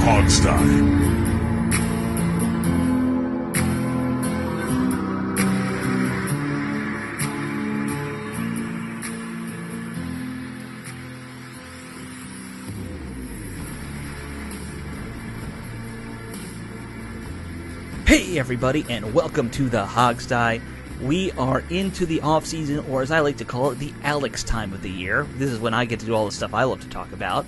Hogstye. Hey everybody, and welcome to the Hogstye. We are into the offseason, or as I like to call it, the Alex time of the year. This is when I get to do all the stuff I love to talk about,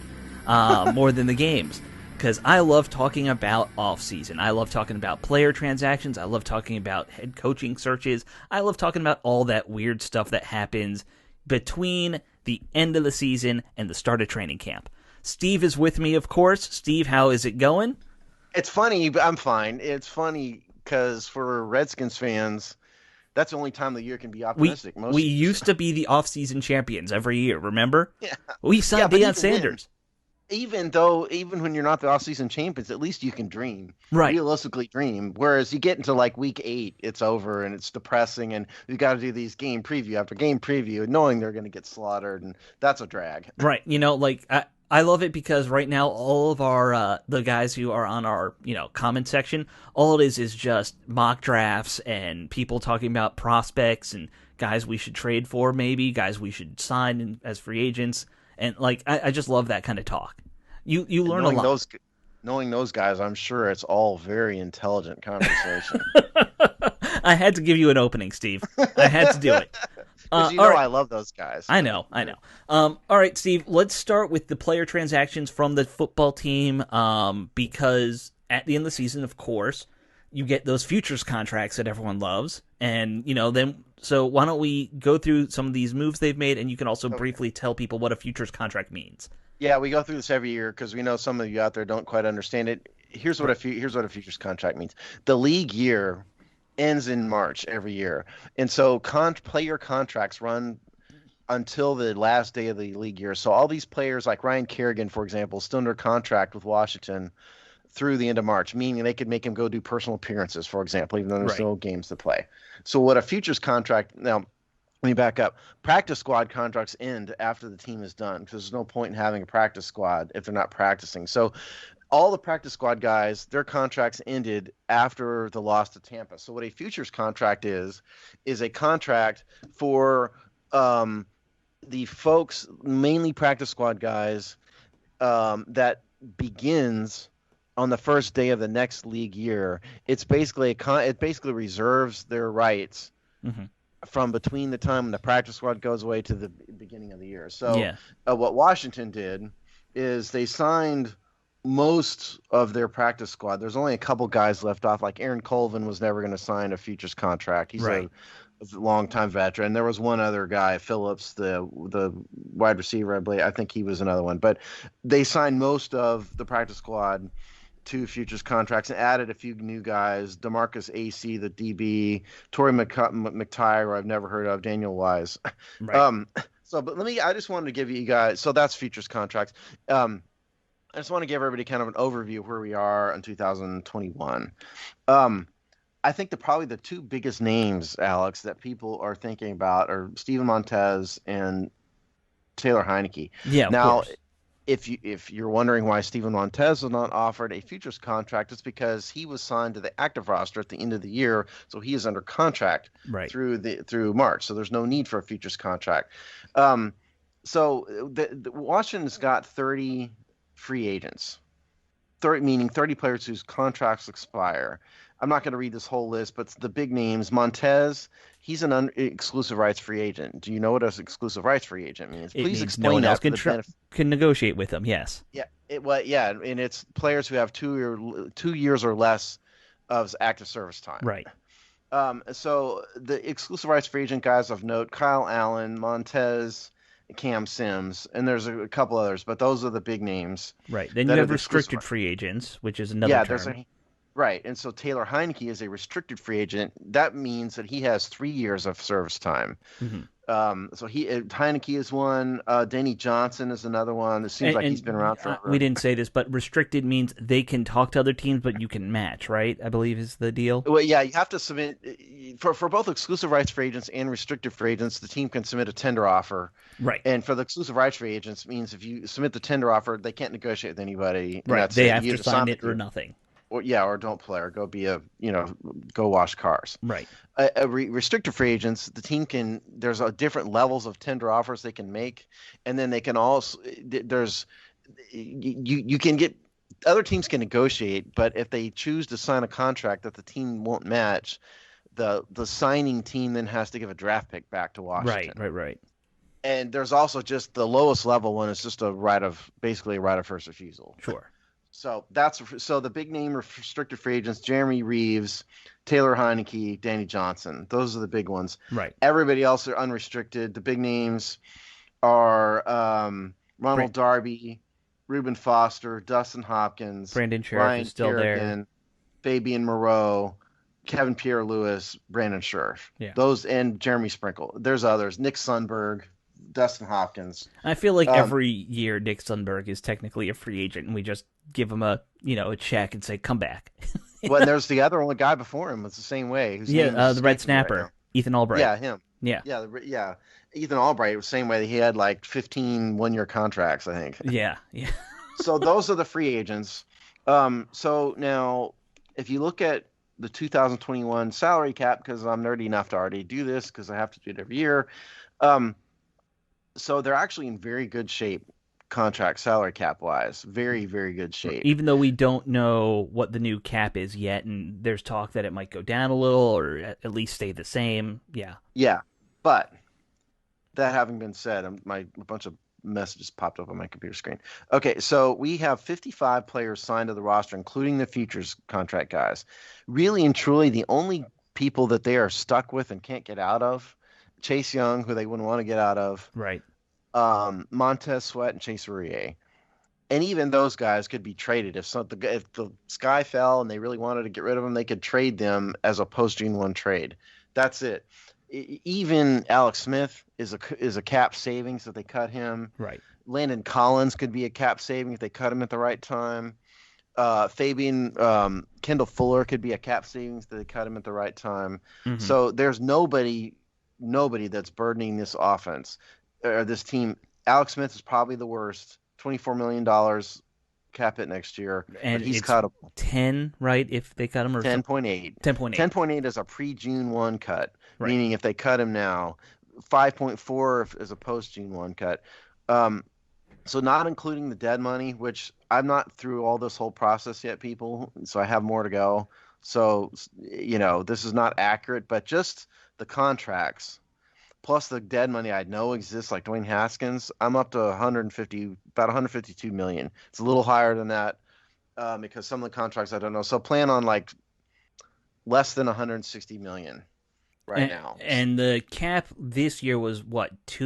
more than the games. Because I love talking about offseason. I love talking about player transactions. I love talking about head coaching searches. I love talking about all that weird stuff that happens between the end of the season and the start of training camp. Steve is with me, of course. Steve, how is it going? It's funny, but I'm fine. It's funny because for Redskins fans, that's the only time of the year can be optimistic. We used to be the off-season champions every year, remember? Yeah. We signed Deion Sanders. Even when you're not the off-season champions, at least you can dream. Right. Realistically dream. Whereas you get into like week 8, it's over and it's depressing and you got to do these game preview after game preview knowing they're going to get slaughtered, and that's a drag. Right. You know, like I love it because right now all of our the guys who are on our comment section, all it is just mock drafts and people talking about prospects and guys we should trade for, maybe guys we should sign as free agents, and like I just love that kind of talk. You learn a lot. Knowing those guys, I'm sure it's all very intelligent conversation. I had to give you an opening, Steve. I had to do it. Because right. I love those guys. I know. All right, Steve, let's start with the player transactions from the football team, because at the end of the season, of course, you get those futures contracts that everyone loves. And, so why don't we go through some of these moves they've made, and you can also briefly tell people what a futures contract means. Yeah, we go through this every year because we know some of you out there don't quite understand it. Here's what a futures contract means. The league year ends in March every year, and so player contracts run until the last day of the league year. So all these players, like Ryan Kerrigan, for example, still under contract with Washington through the end of March, meaning they could make him go do personal appearances, for example, even though there's no games to play. So what a futures contract now. Let me back up. Practice squad contracts end after the team is done because there's no point in having a practice squad if they're not practicing. So all the practice squad guys, their contracts ended after the loss to Tampa. So what a futures contract is a contract for the folks, mainly practice squad guys, that begins on the first day of the next league year. It's basically it basically reserves their rights from between the time when the practice squad goes away to the beginning of the year. So what Washington did is they signed most of their practice squad. There's only a couple guys left off. Like Aaron Colvin was never going to sign a futures contract. He's a long-time veteran. There was one other guy, Phillips, the wide receiver, I believe. I think he was another one. But they signed most of the practice squad to futures contracts and added a few new guys. DeMarcus AC, the DB, Torrey McTire, I've never heard of, Daniel Wise. Right. I just wanted to give you guys, so that's futures contracts. I just want to give everybody kind of an overview of where we are in 2021. I think probably the two biggest names, Alex, that people are thinking about are Steven Montez and Taylor Heineke. Yeah, of now, course. If you're wondering why Steven Montez was not offered a futures contract, it's because he was signed to the active roster at the end of the year, so he is under contract through March. So there's no need for a futures contract. So the Washington's got 30 free agents, 30 players whose contracts expire. I'm not going to read this whole list, but the big names. Montez, he's an exclusive rights free agent. Do you know what an exclusive rights free agent means? Please explain no one that. else can negotiate with them, yes. Yeah, and it's players who have 2 years or less of active service time. Right. So the exclusive rights free agent guys of note, Kyle Allen, Montez, Cam Sims, and there's a couple others, but those are the big names. Right. Then you have restricted free agents, which is another term. Right, and so Taylor Heineke is a restricted free agent. That means that he has 3 years of service time. So Heineke is one. Danny Johnson is another one. It seems like he's been around forever. We didn't say this, but restricted means they can talk to other teams, but you can match, right? I believe is the deal. Well, yeah, you have to submit. for both exclusive rights free agents and restricted free agents, the team can submit a tender offer. Right. And for the exclusive rights free agents, means if you submit the tender offer, they can't negotiate with anybody. And Right. that's They it. have You to either sign the it or deal, nothing. or don't play, or go be go wash cars. Right. Restricted free agents, the team there's different levels of tender offers they can make, and then they can also you can get other teams can negotiate, but if they choose to sign a contract that the team won't match, the signing team then has to give a draft pick back to Washington. Right. And there's also just the lowest level one is just basically a right of first refusal. Sure. So the big name restricted free agents: Jeremy Reeves, Taylor Heineke, Danny Johnson. Those are the big ones. Right. Everybody else are unrestricted. The big names are Ronald Darby, Reuben Foster, Dustin Hopkins, Brandon Sheriff Ryan is still Kerrigan, there. Fabian Moreau, Kevin Pierre-Louis, Brandon Sheriff. Yeah. Those and Jeremy Sprinkle. There's others. Nick Sundberg, Dustin Hopkins. I feel like every year Nick Sundberg is technically a free agent, and we just give him a check and say, come back. Well, and there's the other one guy before him. It's the same way. The red snapper, right, Ethan Albright. Yeah, him. Yeah. Ethan Albright was the same way. He had like 15 one-year contracts, I think. Yeah. So those are the free agents. So now, if you look at the 2021 salary cap, because I'm nerdy enough to already do this because I have to do it every year. So they're actually in very good shape, contract salary cap wise. Very, very good shape. Even though we don't know what the new cap is yet, and there's talk that it might go down a little or at least stay the same. Yeah. Yeah. But that having been said, a bunch of messages popped up on my computer screen. Okay, so we have 55 players signed to the roster, including the futures contract guys. Really and truly, the only people that they are stuck with and can't get out of, Chase Young, who they wouldn't want to get out of. Right. Montez Sweat and Chase Aurier. And even those guys could be traded. If the sky fell and they really wanted to get rid of them, they could trade them as a post-June 1 trade. That's it. Even Alex Smith is a cap savings if they cut him. Right. Landon Collins could be a cap saving if they cut him at the right time. Fabian Kendall Fuller could be a cap savings if they cut him at the right time. Mm-hmm. So there's nobody that's burdening this offense or this team. Alex Smith is probably the worst. $24 million cap hit next year, and he's it's cuttable. 10, right? If they cut him, or 10.8. 10.8. 10.8 is a pre-June 1 cut, right, meaning if they cut him now. 5.4 is a post-June 1 cut. So not including the dead money, which I'm not through all this whole process yet, people. So I have more to go. So this is not accurate, but just the contracts plus the dead money I know exists, like Dwayne Haskins, I'm up to about 152 million. It's a little higher than that because some of the contracts I don't know. So plan on like less than 160 million now. And the cap this year was what, It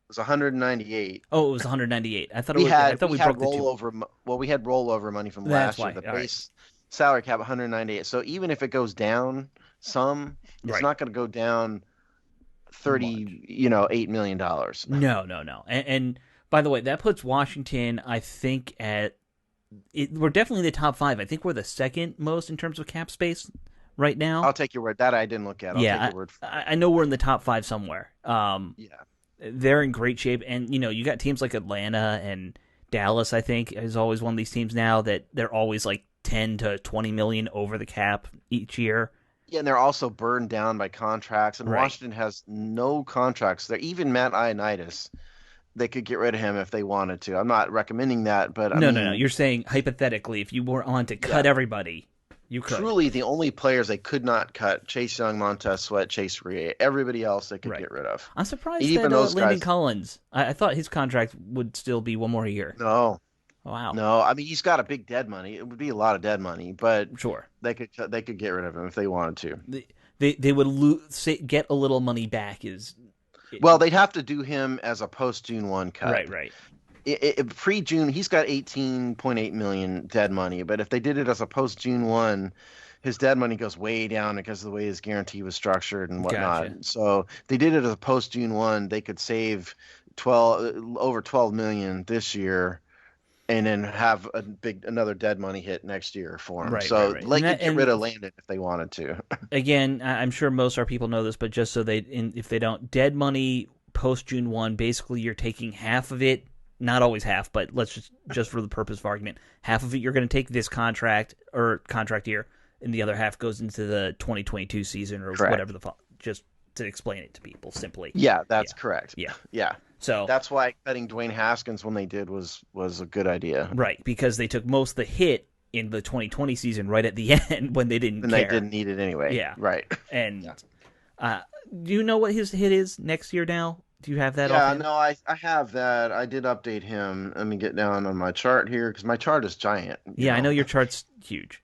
was 198. Oh, it was 198. I thought we had rollover. Well, we had rollover money from last year. The base salary cap 198. So even if it goes down some, it's not going to go down $8 million. No. And by the way, that puts Washington, I think, we're definitely in the top 5. I think we're the second most in terms of cap space right now. I'll take your word. That I didn't look at. I'll take your word for it. I know we're in the top 5 somewhere. They're in great shape, and you got teams like Atlanta and Dallas. I think is always one of these teams now that they're always like 10 to 20 million over the cap each year. Yeah, and they're also burned down by contracts, and Washington has no contracts. They're even Matt Ioannidis. They could get rid of him if they wanted to. I'm not recommending that, but no. You're saying hypothetically, if you were on to cut everybody, you could. Truly, the only players they could not cut: Chase Young, Montez Sweat, Chase Aurier. Everybody else they could get rid of. I'm surprised that Landon Collins. I thought his contract would still be one more year. No. Wow. No, I mean he's got a big dead money. It would be a lot of dead money, but sure they could get rid of him if they wanted to. They would get a little money back. Well, they'd have to do him as a post June 1 cut. Right. Pre June, he's got 18.8 million dead money, but if they did it as a post June 1, his dead money goes way down because of the way his guarantee was structured and whatnot. Gotcha. So if they did it as a post June 1, they could save over 12 million this year. and then have another dead money hit next year for him. Right, right, So right. they could get rid of Landon if they wanted to. Again, I'm sure most of our people know this, but just so if they don't, dead money post June 1, basically you're taking half of it, not always half, but let's just for the purpose of argument, half of it you're going to take this contract or contract year, and the other half goes into the 2022 season or Correct. whatever just to explain it to people simply. Yeah, that's correct. Yeah. Yeah. So that's why cutting Dwayne Haskins when they did was a good idea. Right, because they took most of the hit in the 2020 season right at the end when they didn't care. And they didn't need it anyway. Yeah. Right. And do you know what his hit is next year now? Do you have that Yeah, no, I have that. I did update him. Let me get down on my chart here because my chart is giant. Yeah, I know your chart's huge.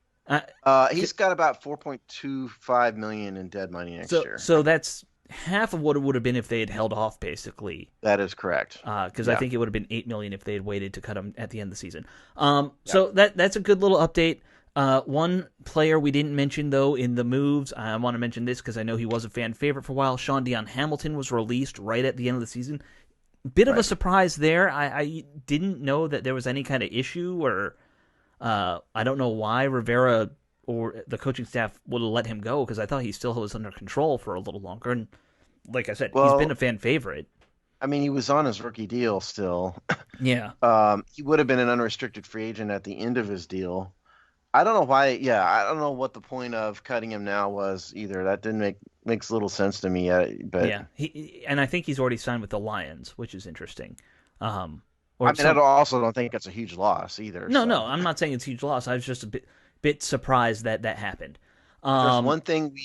He's got about 4.25 million in dead money next year. So that's half of what it would have been if they had held off, basically. That is correct. Because I think it would have been $8 million if they had waited to cut him at the end of the season. So that's a good little update. One player we didn't mention, though, in the moves, I want to mention this because I know he was a fan favorite for a while. Sean Dion Hamilton was released right at the end of the season. Bit of a surprise there. I didn't know that there was any kind of issue, or I don't know why Rivera or the coaching staff would have let him go, because I thought he still was under control for a little longer. And like I said, he's been a fan favorite. I mean, he was on his rookie deal still. Yeah. He would have been an unrestricted free agent at the end of his deal. I don't know why. Yeah, I don't know what the point of cutting him now was either. That didn't makes little sense to me. But yeah, and I think he's already signed with the Lions, which is interesting. I also don't think it's a huge loss either. No, I'm not saying it's a huge loss. I was just a bit surprised that happened. There's one thing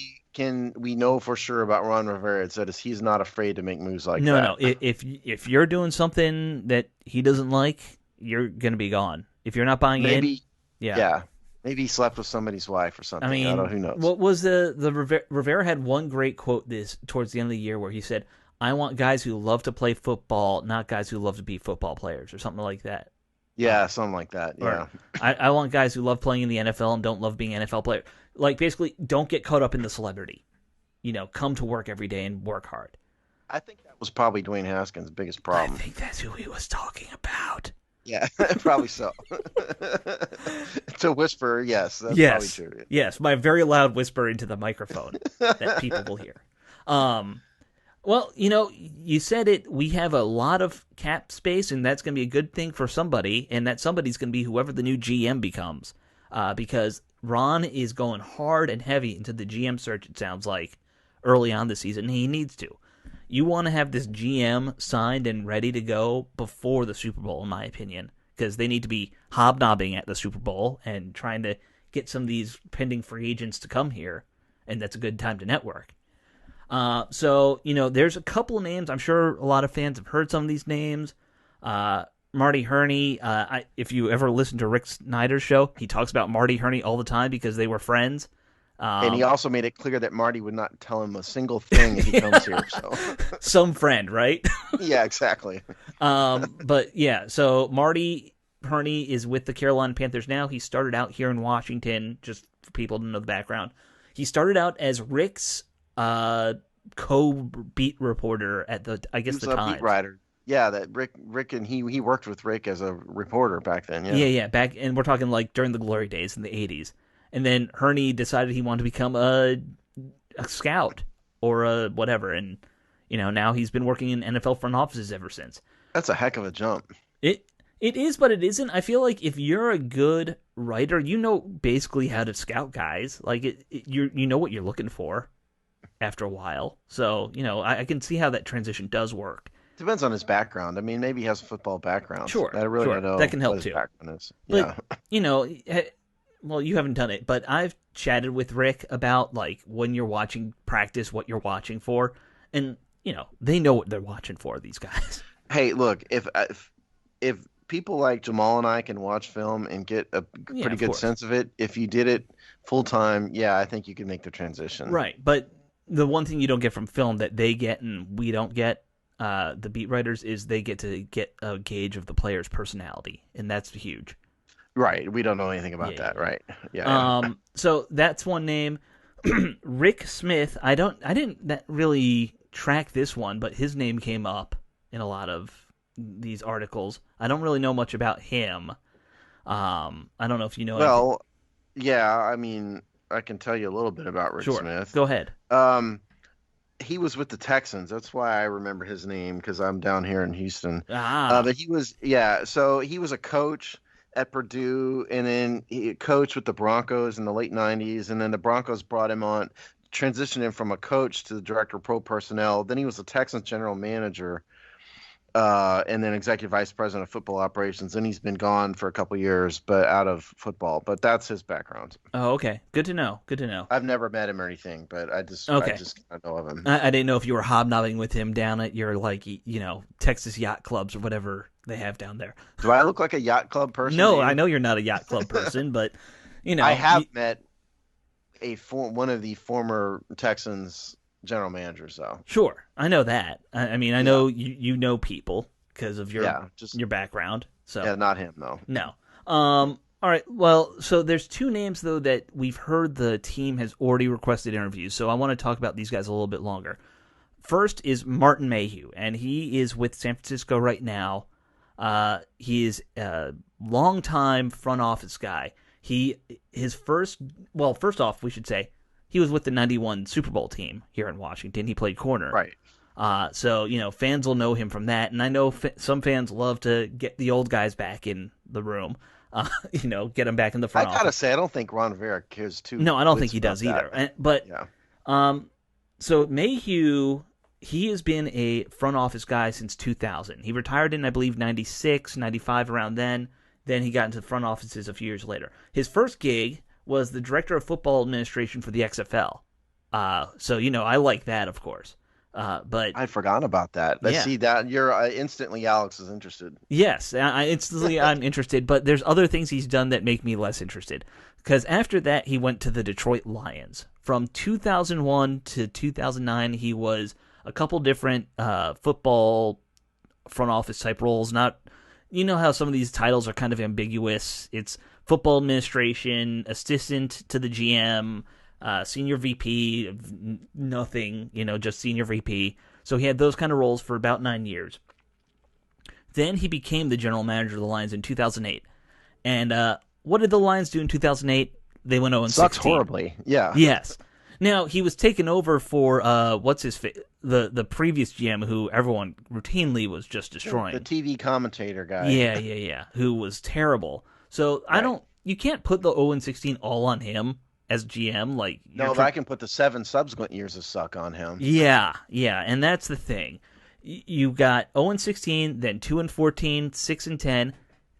we know for sure about Ron Rivera, is that he's not afraid to make moves like that. No. If you're doing something that he doesn't like, you're gonna be gone. If you're not buying in, yeah. Maybe he slept with somebody's wife or something. I mean, I don't know, who knows? What was Rivera had one great quote towards the end of the year where he said, "I want guys who love to play football, not guys who love to be football players," or something like that. Yeah, something like that. Yeah. I want guys who love playing in the NFL and don't love being NFL players. Like, basically, don't get caught up in the celebrity. Come to work every day and work hard. I think that was probably Dwayne Haskins' biggest problem. I think that's who he was talking about. Yeah, probably so. To whisper, yes, that's probably true. Yes, my very loud whisper into the microphone that people will hear. Well, you said it. We have a lot of cap space, and that's going to be a good thing for somebody, and that somebody's going to be whoever the new GM becomes, because Ron is going hard and heavy into the GM search, it sounds like, early on this season. He needs to. You want to have this GM signed and ready to go before the Super Bowl, in my opinion, because they need to be hobnobbing at the Super Bowl and trying to get some of these pending free agents to come here, and that's a good time to network. So, there's a couple of names. I'm sure a lot of fans have heard some of these names. Marty Herney, if you ever listen to Rick Snyder's show, he talks about Marty Herney all the time because they were friends. And he also made it clear that Marty would not tell him a single thing if he comes here. So some friend, right? Yeah, exactly. But yeah, so Marty Herney is with the Carolina Panthers now. He started out here in Washington, just for people to know the background. He started out as Rick's co-beat reporter at the Times. Beat writer. Yeah, that Rick and he worked with Rick as a reporter back then. Yeah. Back, and we're talking like during the glory days in the 80s. And then Herney decided he wanted to become a scout or a whatever, and now he's been working in NFL front offices ever since. That's a heck of a jump. It is, but it isn't. I feel like if you're a good writer, basically how to scout guys. Like you know what you're looking for after a while. So I can see how that transition does work. Depends on his background. I mean, maybe he has a football background. Sure, I really don't know that can help what his too. background is. But, yeah. Well, you haven't done it, but I've chatted with Rick about like when you're watching practice, what you're watching for, and they know what they're watching for. These guys. Hey, look, if people like Jamal and I can watch film and get a pretty good sense of it, if you did it full time, I think you could make the transition. Right, but the one thing you don't get from film that they get and we don't get, the beat writers, is they get to get a gauge of the player's personality, and that's huge. Right, we don't know anything about that, right? Yeah. So that's one name. Rick Smith. I didn't really track this one, but his name came up in a lot of these articles. I don't really know much about him. I don't know if you know anything. Well, yeah, I mean, I can tell you a little bit about Rick Sure, Smith. go ahead. Um, he was with the Texans. That's why I remember his name because I'm down here in Houston. Ah, But he was, yeah, so he was a coach at Purdue, and then he coached with the Broncos in the late 90s, and then the Broncos brought him on, transitioned him from a coach to the director of pro personnel. Then he was the Texans general manager, and then executive vice president of football operations. And he's been gone for a couple years, but out of football. But that's his background. oh, okay. Good to know. Good to know. I've never met him or anything, but I Okay. just kind of know of him. I didn't know if you were hobnobbing with him down at your, like, Texas yacht clubs or whatever they have down there. Do I look like a yacht club person? No, to I you? know you're not a yacht club person, but, I have you- met one of the former Texans general managers, though. sure, I know that. I mean, I know you know people because of your Yeah, just your background. So yeah, not him though. no. All right. Well, so there's two names though that we've heard the team has already requested interviews. So I want to talk about these guys a little bit longer. First is Martin Mayhew, and he is with San Francisco right now. He is a longtime front office guy. First off, we should say he was with the '91 Super Bowl team here in Washington. He played corner. Right. So fans will know him from that, and I know some fans love to get the old guys back in the room. Get them back in the front I office. gotta say, I don't think Ron Rivera cares too. No, I don't think whiz he does about either. that. Yeah. So Mayhew, he has been a front office guy since 2000. He retired in, I believe, 96, 95, around then. Then he got into the front offices a few years later. His first gig was the director of football administration for the XFL. So I like that, of course. But I'd forgotten about that. I Yeah. see that you're instantly Alex is interested. yes, I'm interested, but there's other things he's done that make me less interested. Because after that, he went to the Detroit Lions. From 2001 to 2009, he was a couple different football front office type roles. Not, how some of these titles are kind of ambiguous. It's football administration, assistant to the GM, senior VP of nothing, just senior VP. So he had those kind of roles for about 9 years. Then he became the general manager of the Lions in 2008. And what did the Lions do in 2008? They went 0-16. Sucks horribly. Yeah. Yes. Now, he was taken over for, the previous GM who everyone routinely was just destroying. The TV commentator guy. Yeah. Who was terrible. So Right. you can't put the 0-16 all on him as GM. Like, No, but I can put the 7 subsequent years of suck on him. Yeah, and that's the thing. You got 0-16, then 2-14, 6-10.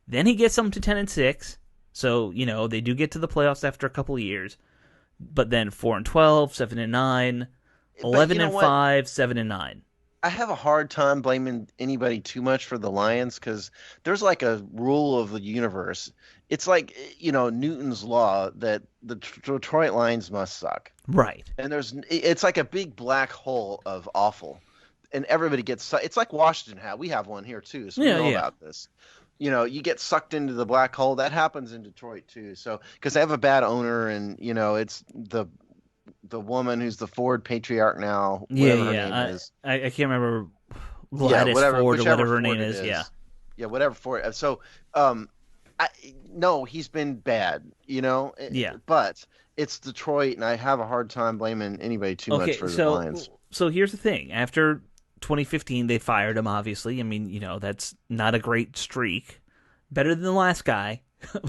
Then he gets them to 10-6. So they do get to the playoffs after a couple of years. But then 4-12, 7-9, 11-5, 7-9. I have a hard time blaming anybody too much for the Lions because there's like a rule of the universe. It's like, Newton's law that the Detroit Lions must suck. Right. And it's like a big black hole of awful. And everybody gets, it's like Washington we have one here too. So we know about this. You get sucked into the black hole. That happens in Detroit too. So, because they have a bad owner and, it's the woman who's the Ford patriarch now. Whatever her name is. I can't remember Gladys Ford or whatever her name is. Yeah. Yeah, whatever Ford. So, no, he's been bad, Yeah. But it's Detroit, and I have a hard time blaming anybody too much for the Lions. So here's the thing. After 2015, they fired him, obviously. I mean, that's not a great streak. Better than the last guy,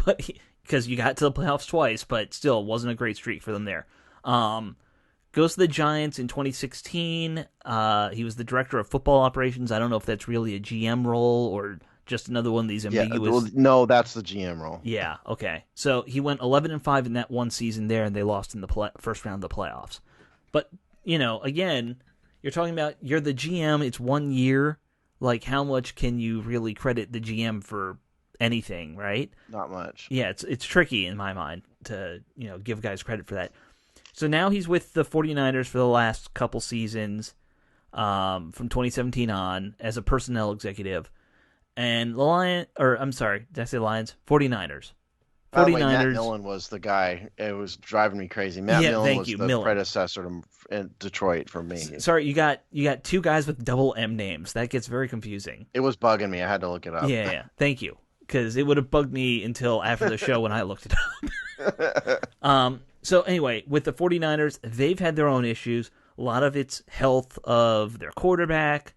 but because you got to the playoffs twice, but still wasn't a great streak for them there. Goes to the Giants in 2016. He was the director of football operations. I don't know if that's really a GM role or just another one of these ambiguous. Yeah, well, no, that's the GM role. Yeah, okay. So he went 11-5 in that one season there, and they lost in the first round of the playoffs. But again, you're talking about you're the GM. It's 1 year. Like, how much can you really credit the GM for anything, right? Not much. Yeah, it's tricky in my mind to give guys credit for that. So now he's with the 49ers for the last couple seasons, from 2017 on as a personnel executive, and did I say Lions? 49ers. By the way, Matt Millen was the guy. It was driving me crazy. Matt Millen was the predecessor in Detroit for me. Sorry, you got two guys with double M names. That gets very confusing. It was bugging me. I had to look it up. Yeah. Thank you. because it would have bugged me until after the show when I looked it up. So anyway, with the 49ers, they've had their own issues. A lot of it's health of their quarterback.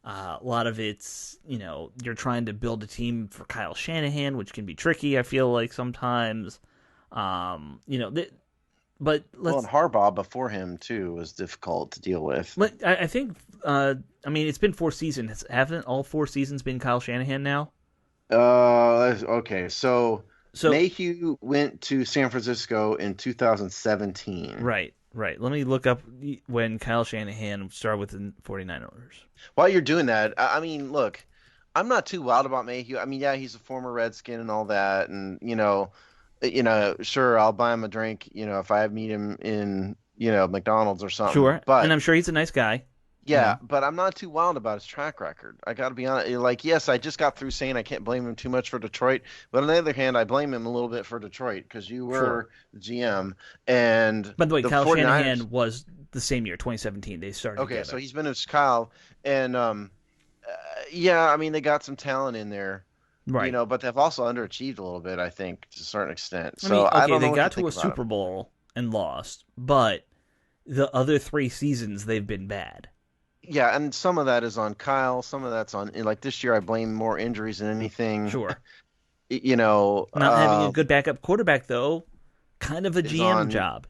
A lot of it's, you're trying to build a team for Kyle Shanahan, which can be tricky, I feel like, sometimes. But and Harbaugh before him too was difficult to deal with. But I think, it's been 4 seasons. Haven't all 4 seasons been Kyle Shanahan now? Okay. So Mayhew went to San Francisco in 2017. Right. Let me look up when Kyle Shanahan started with the 49ers. While you're doing that, look, I'm not too wild about Mayhew. Yeah, he's a former Redskin and all that, and sure, I'll buy him a drink, if I meet him in, McDonald's or something. Sure, and I'm sure he's a nice guy. Yeah, but I'm not too wild about his track record. I got to be honest. Like, yes, I just got through saying I can't blame him too much for Detroit, but on the other hand, I blame him a little bit for Detroit because you were the GM. And by the way, Kyle Shanahan was the same year, 2017. They started. Okay, together. So he's been with Kyle, and they got some talent in there. Right. But they've also underachieved a little bit, I think, to a certain extent. They got to a Super Bowl and lost, but the other 3 seasons they've been bad. Yeah, and some of that is on Kyle. Some of that's on, like, this year I blame more injuries than anything. Sure. Not having a good backup quarterback, though, kind of a GM job,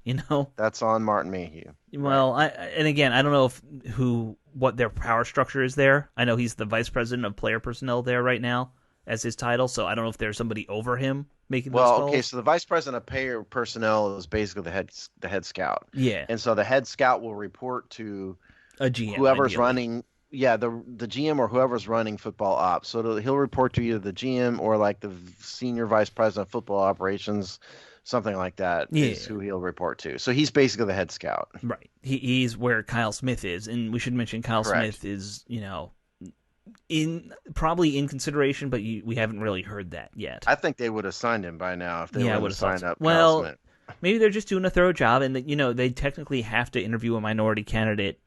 That's on Martin Mayhew. Well, right. And again, I don't know what their power structure is there. I know he's the vice president of player personnel there right now as his title, so I don't know if there's somebody over him making those calls. Well, okay, so the vice president of player personnel is basically the head scout. Yeah. And so the head scout will report to a GM, whoever's running, the GM or whoever's running football ops. So he'll report to either the GM or like the senior vice president of football operations, something like that is who he'll report to. So he's basically the head scout. Right. He's where Kyle Smith is, and we should mention Kyle Smith is, probably in consideration, but we haven't really heard that yet. I think they would have signed him by now if they would have signed up. Well, Kyle Smith. Maybe they're just doing a thorough job, and they technically have to interview a minority candidate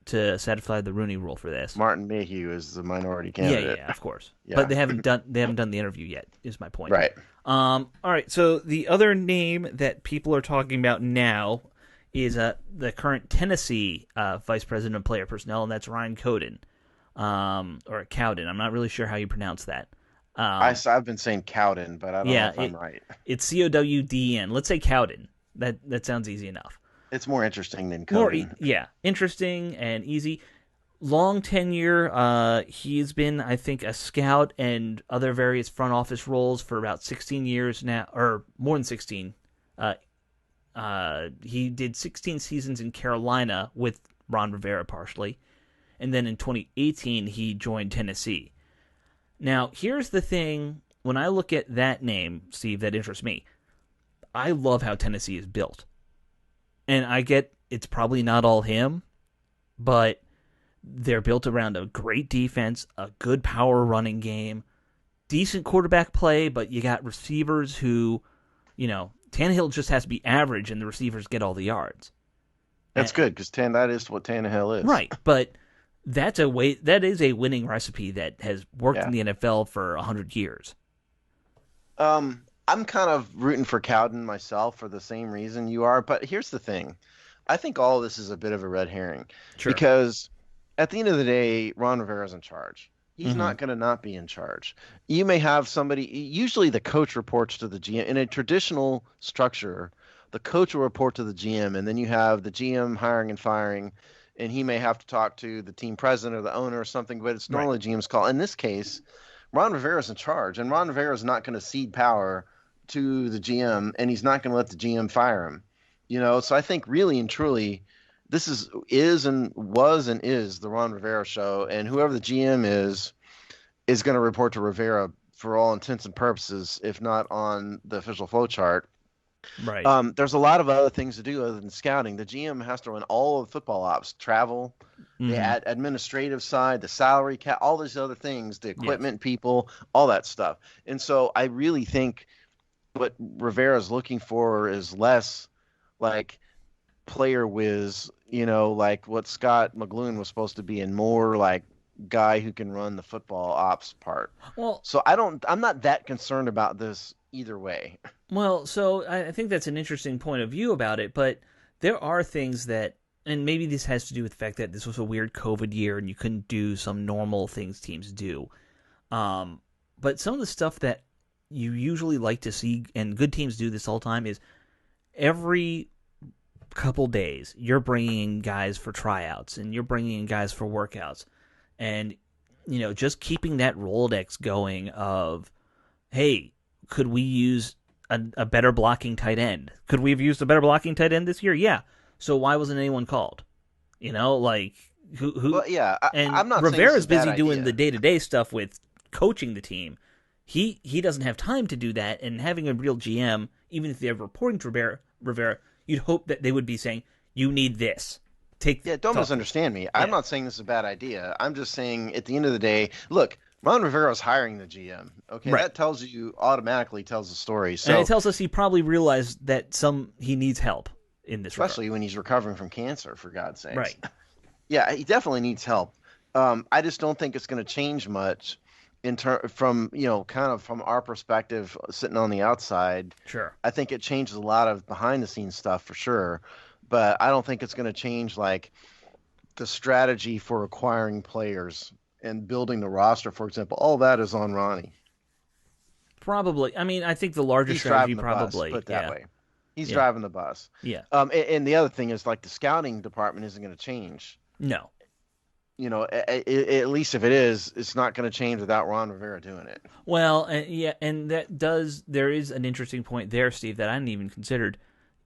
to satisfy the Rooney Rule for this. Martin Mayhew is the minority candidate. Yeah, of course. Yeah. But they haven't done the interview yet, is my point. Right. All right, so the other name that people are talking about now is the current Tennessee vice president of player personnel, and that's Ryan Cowden. Or Cowden. I'm not really sure how you pronounce that. I've been saying Cowden, but I don't know if I'm right. It's Cowden. Let's say Cowden. That sounds easy enough. It's more interesting than Cowden. Interesting and easy. Long tenure. He's been, I think, a scout and other various front office roles for about 16 years now, or more than 16. He did 16 seasons in Carolina with Ron Rivera partially. And then in 2018, he joined Tennessee. Now, here's the thing. When I look at that name, Steve, that interests me. I love how Tennessee is built. And I get it's probably not all him, but they're built around a great defense, a good power running game, decent quarterback play, but you got receivers who, Tannehill just has to be average and the receivers get all the yards. That's good because that is what Tannehill is. Right, but that is a winning recipe that has worked in the NFL for 100 years. I'm kind of rooting for Cowden myself for the same reason you are, but here's the thing. I think all of this is a bit of a red herring. Sure. Because at the end of the day, Ron Rivera's in charge. He's not going to not be in charge. You may have somebody, usually the coach reports to the GM. In a traditional structure, the coach will report to the GM, and then you have the GM hiring and firing, and he may have to talk to the team president or the owner or something, but it's normally GM's call. In this case, Ron Rivera's in charge, and Ron Rivera's not going to cede power to the GM, and he's not going to let the GM fire him. So I think really and truly this is and was and is the Ron Rivera show, and whoever the GM is going to report to Rivera for all intents and purposes, if not on the official flow chart. Right. There's a lot of other things to do other than scouting. The GM has to run all of the football ops, travel, the administrative side, the salary cap, all these other things, the equipment people, all that stuff. And so I really think what Rivera's looking for is less like player whiz, like what Scott McLoone was supposed to be, and more like guy who can run the football ops part. Well, So I'm not that concerned about this either way. so I think that's an interesting point of view about it, but there are things that, and maybe this has to do with the fact that this was a weird COVID year and you couldn't do some normal things teams do. But some of the stuff that you usually like to see, and good teams do this all the time, is every couple days you're bringing in guys for tryouts and you're bringing in guys for workouts, and just keeping that Rolodex going of, hey, could we use a better blocking tight end? Could we have used a better blocking tight end this year? Yeah. So why wasn't anyone called? Like who? Well, yeah, And I'm not saying Rivera's it's a bad busy doing idea. the day-to-day stuff with coaching the team. He doesn't have time to do that, and having a real GM, even if they're reporting to Rivera, you'd hope that they would be saying, you need this. Don't misunderstand me. Yeah. I'm not saying this is a bad idea. I'm just saying at the end of the day, look, Ron Rivera is hiring the GM. Okay, Right. that automatically tells the story. So And it tells us he probably realized that he needs help in this regard. especially when he's recovering from cancer, for God's sakes. Right. Yeah, he definitely needs help. I just don't think it's going to change much from kind of from our perspective, sitting on the outside. Sure. I think it changes a lot of behind the scenes stuff for sure, but I don't think it's going to change like the strategy for acquiring players and building the roster, for example. All that is on Ronnie. Probably. I mean, I think the larger He's strategy driving the probably. bus, put it that way. He's Yeah. driving the bus. Yeah. And the other thing is like the scouting department isn't going to change. No. At least if it is, it's not going to change without Ron Rivera doing it. Well, and there is an interesting point there, Steve, that I hadn't even considered.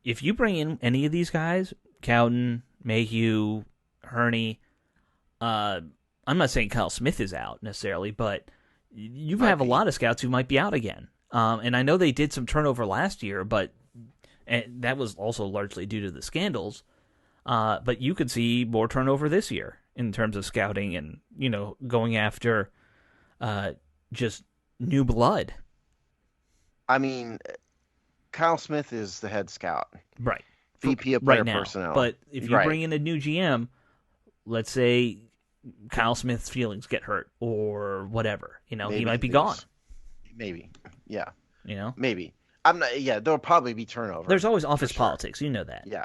If you bring in any of these guys, Cowden, Mayhew, Herney, I'm not saying Kyle Smith is out necessarily, but you have a lot of scouts who might be out again. And I know they did some turnover last year, and that was also largely due to the scandals. But you could see more turnover this year in terms of scouting and, going after just new blood. I mean, Kyle Smith is the head scout. Right. VP of player right now. personnel. But if you bring in a new GM, let's say Kyle Smith's feelings get hurt or whatever, he might be gone. Maybe. Yeah. You Maybe. I'm not. Yeah, there'll probably be turnover. There's always office politics. You know that. Yeah.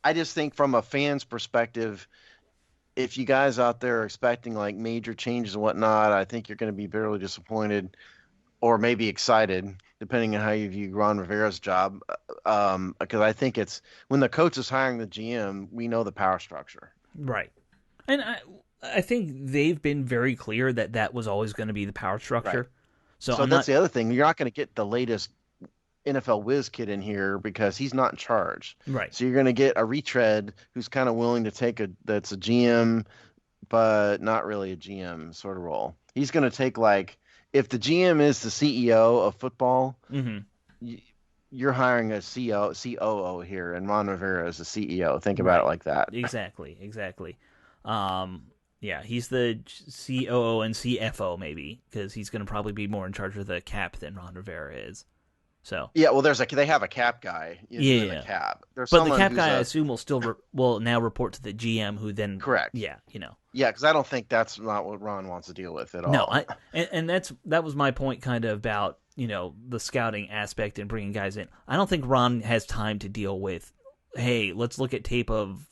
I just think from a fan's perspective, if you guys out there are expecting like major changes and whatnot, I think you're going to be bitterly disappointed or maybe excited, depending on how you view Ron Rivera's job. Because I think it's when the coach is hiring the GM, we know the power structure. Right. And I think they've been very clear that was always going to be the power structure. Right. So that's the other thing. You're not going to get the latest NFL whiz kid in here because he's not in charge. Right. So you're going to get a retread who's kind of willing to take that's a GM, but not really a GM sort of role. He's going to take if the GM is the CEO of football, you're hiring a COO here, and Ron Rivera is the CEO. Think about it like that. Exactly. Yeah, he's the COO and CFO maybe because he's going to probably be more in charge of the cap than Ron Rivera is. So yeah, well, they have a cap guy. In the cap. But the cap guy, I assume, will now report to the GM, who then correct. Yeah, Yeah, because I don't think that's not what Ron wants to deal with at all. No, and that was my point, kind of about the scouting aspect and bringing guys in. I don't think Ron has time to deal with. Hey, let's look at tape of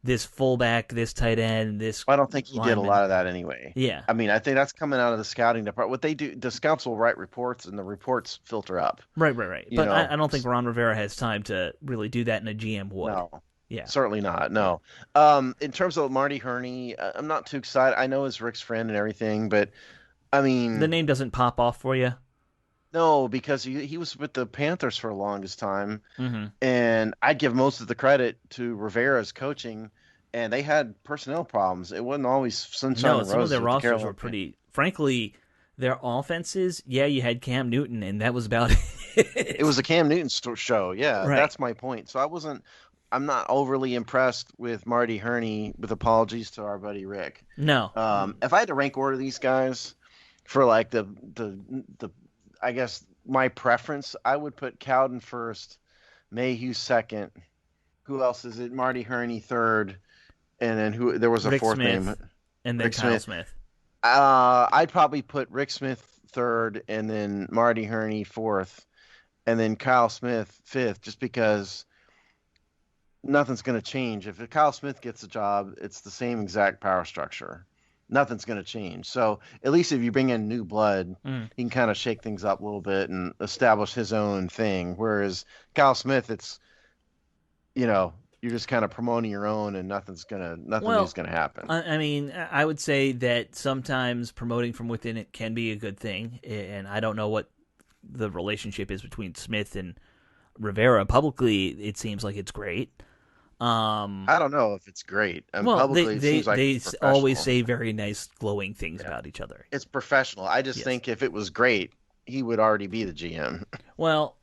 this fullback, this tight end, this. I don't think he lineman. did a lot of that anyway. Yeah. I mean, I think that's coming out of the scouting department. What they do, the scouts will write reports, and the reports filter up. Right. But I don't think Ron Rivera has time to really do that, and a GM would. No. Yeah. Certainly not. No. In terms of Marty Herney, I'm not too excited. I know it's Rick's friend and everything, but I mean, the name doesn't pop off for you. No, because he was with the Panthers for the longest time, and I'd give most of the credit to Rivera's coaching, and they had personnel problems. It wasn't always sunshine and roses. Some of their rosters were Panthers. pretty. Frankly, their offenses. Yeah, you had Cam Newton, and that was about it. It was a Cam Newton show. Yeah, Right. That's my point. So I'm not overly impressed with Marty Herney. With apologies to our buddy Rick. No. If I had to rank order these guys for the I guess my preference, I would put Cowden first, Mayhew second. Who else is it? Marty Herney third, and then there was a Rick fourth Smith, name. and then Rick Kyle Smith. Smith. I'd probably put Rick Smith third, and then Marty Herney fourth, and then Kyle Smith fifth, just because nothing's going to change. If Kyle Smith gets a job, it's the same exact power structure. Nothing's going to change. So at least if you bring in new blood, he can kind of shake things up a little bit and establish his own thing. Whereas Kyle Smith, it's, you're just kind of promoting your own, and nothing new's gonna happen. I mean, I would say that sometimes promoting from within it can be a good thing, and I don't know what the relationship is between Smith and Rivera. Publicly, it seems like it's great. I don't know if it's great. Publicly, it seems like they always say very nice, glowing things about each other. It's professional. I just think if it was great, he would already be the GM. Well,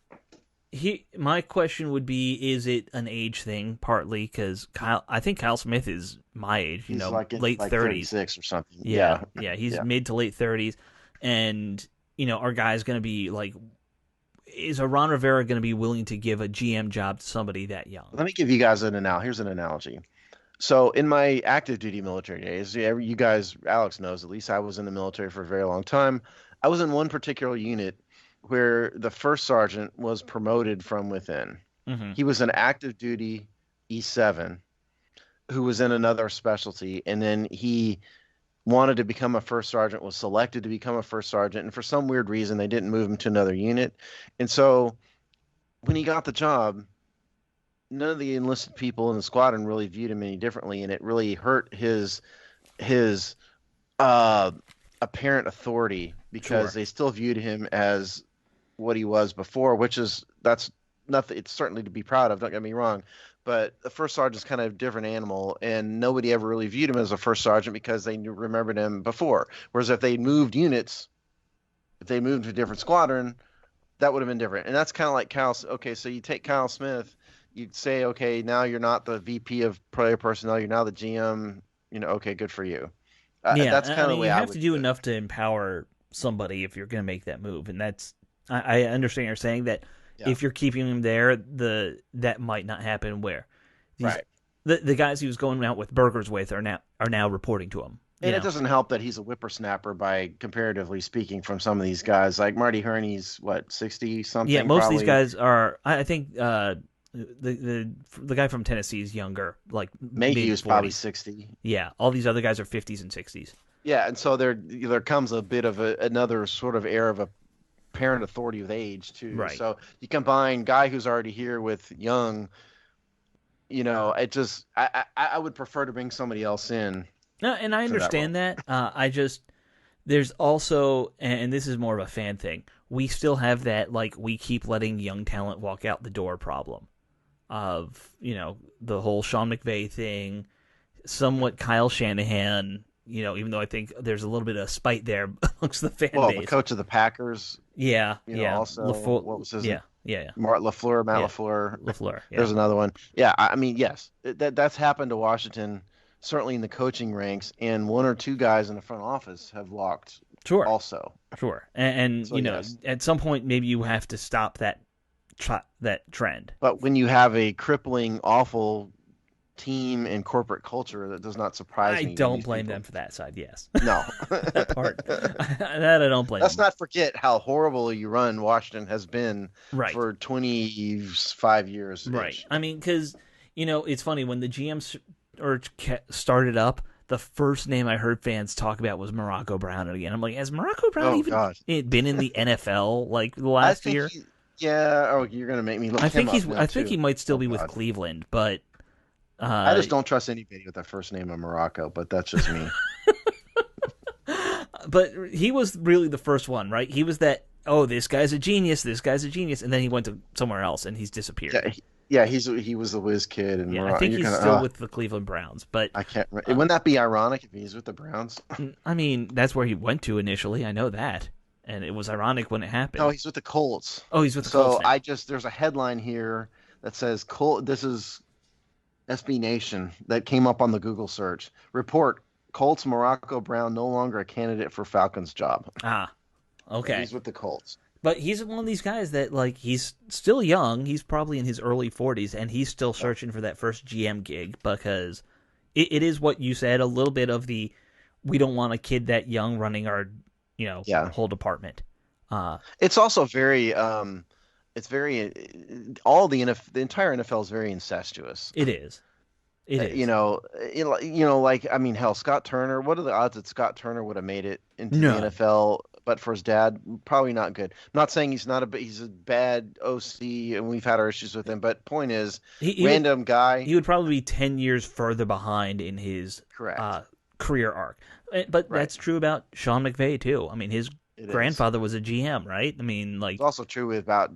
my question would be: is it an age thing? Partly because I think Kyle Smith is my age. He's late 30s, 36 or something. Yeah. He's mid to late 30s, and our guy's going to be like. Is a Ron Rivera going to be willing to give a GM job to somebody that young? Let me give you guys here's an analogy. So in my active duty military days, you guys, Alex knows, at least I was in the military for a very long time. I was in one particular unit where the first sergeant was promoted from within. Mm-hmm. He was an active duty E7 who was in another specialty, and then he wanted to become a first sergeant, was selected to become a first sergeant, and for some weird reason they didn't move him to another unit. And so when he got the job, none of the enlisted people in the squadron really viewed him any differently, and it really hurt his apparent authority, because they still viewed him as what he was before, that's nothing. It's certainly to be proud of, don't get me wrong, but the first sergeant's kind of a different animal, and nobody ever really viewed him as a first sergeant because they remembered him before. Whereas if they moved units, if they moved to a different squadron, that would have been different. And that's kind of like Kyle. Okay, so you take Kyle Smith, you'd say, okay, now you're not the VP of player personnel, you're now the GM. Okay, good for you. That's kind of the way you I have to do enough to empower somebody if you're going to make that move, and that's. I understand you're saying that. Yeah. If you're keeping him there, that might not happen. Where the guys he was going out with burgers with are now reporting to him. And it doesn't help that he's a whippersnapper by comparatively speaking from some of these guys. Like Marty Herney's 60 something. Yeah, most of these guys are. I think the guy from Tennessee is younger. Like Mayhew's probably 60. Yeah, all these other guys are 50s and 60s. Yeah, and so there comes a bit of another sort of air of a parent authority with age too. Right. So you combine guy who's already here with young, it just I would prefer to bring somebody else in. No, and I understand that. There's also, and this is more of a fan thing, we still have that we keep letting young talent walk out the door problem of the whole Sean McVay thing, somewhat Kyle Shanahan. Even though I think there's a little bit of spite there amongst the fan base. Well, the coach of the Packers. Yeah, Also, what was his name? Yeah. Matt LaFleur. LaFleur. Yeah. There's another one. Yeah, I mean, yes, that's happened to Washington, certainly in the coaching ranks, and one or two guys in the front office have walked. Sure. Also. Sure, and so, yes. At some point maybe you have to stop that trend. But when you have a crippling, awful team and corporate culture, that does not surprise me. I don't blame them for that side. Yes. No. That part. That I don't blame. Let's not forget how horrible you run Washington has been for 25 years. Right. I mean, because it's funny when the GM started up. The first name I heard fans talk about was Morocco Brown again. I'm like, has Morocco Brown been in the NFL the last year? You're gonna make me look. I think he might still be with Cleveland, but. I just don't trust anybody with the first name of Morocco, but that's just me. But he was really the first one, right? He was that, this guy's a genius, and then he went to somewhere else, and he's disappeared. Yeah, he was the whiz kid. And I think he's still with the Cleveland Browns. But I can't wouldn't that be ironic if he's with the Browns? I mean, that's where he went to initially, I know that. And it was ironic when it happened. No, he's with the Colts. Oh, he's with the Colts now. There's a headline here that says, this is SB Nation that came up on the Google search. Report, Colts Morocco Brown no longer a candidate for Falcons job. Okay. He's with the Colts. But he's one of these guys that, he's still young. He's probably in his early 40s, and he's still searching for that first GM gig because it is what you said, a little bit of the we don't want a kid that young running our, Yeah. whole department. It's also very it's very all the entire NFL is very incestuous. It is. It is. Like I mean, hell, Scott Turner. What are the odds that Scott Turner would have made it into the No. NFL, but for his dad, probably not good. I'm not saying he's a bad OC, and we've had our issues with him. But point is, random guy. He would probably be 10 years further behind in his Correct. career arc. But that's true about Sean McVay too. I mean, his grandfather was a GM, right? I mean, like it's also true about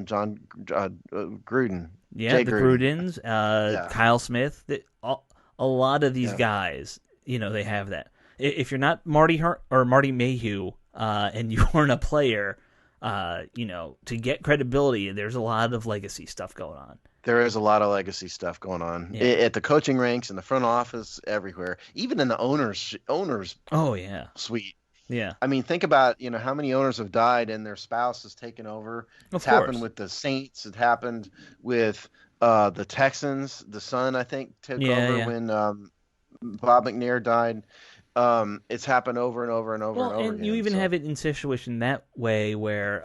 John Gruden. Yeah, Jay the Gruden. Grudens, Kyle Smith, a lot of these guys, they have that. If you're not Marty Mayhew, and you weren't a player, to get credibility, there's a lot of legacy stuff going on. There is a lot of legacy stuff going on at the coaching ranks, in the front office, everywhere, even in the owners. Oh yeah, suite. Yeah. I mean, think about, how many owners have died and their spouse has taken over. It's happened with the Saints. It happened with the Texans. The son, I think, took over when Bob McNair died. It's happened over and over and over and over again. And you even have it incestuous in that way where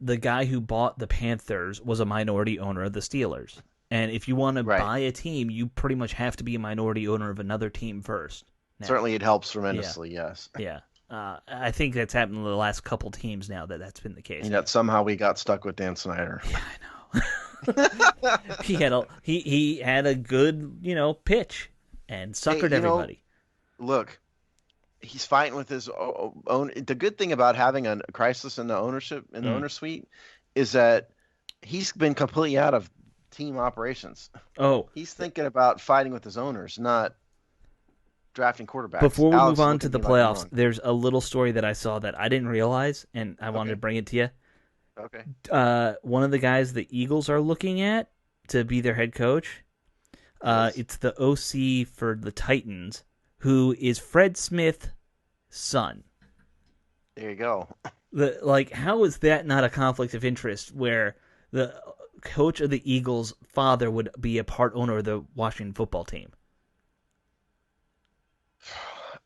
the guy who bought the Panthers was a minority owner of the Steelers. And if you want to buy a team, you pretty much have to be a minority owner of another team first. Now, certainly it helps tremendously, yes. Yeah. I think that's happened in the last couple teams now that's been the case. Somehow we got stuck with Dan Snyder. Yeah, I know. he had a good, pitch and suckered everybody. Look, he's fighting with his own. The good thing about having a crisis in the ownership in the owner suite is that he's been completely out of team operations. Oh, he's thinking about fighting with his owners, not drafting quarterbacks. Before we move on to the playoffs, there's a little story that I saw that I didn't realize, and I wanted to bring it to you. Okay. One of the guys the Eagles are looking at to be their head coach, it's the OC for the Titans, who is Fred Smith's son. There you go. How is that not a conflict of interest where the coach of the Eagles' father would be a part owner of the Washington football team?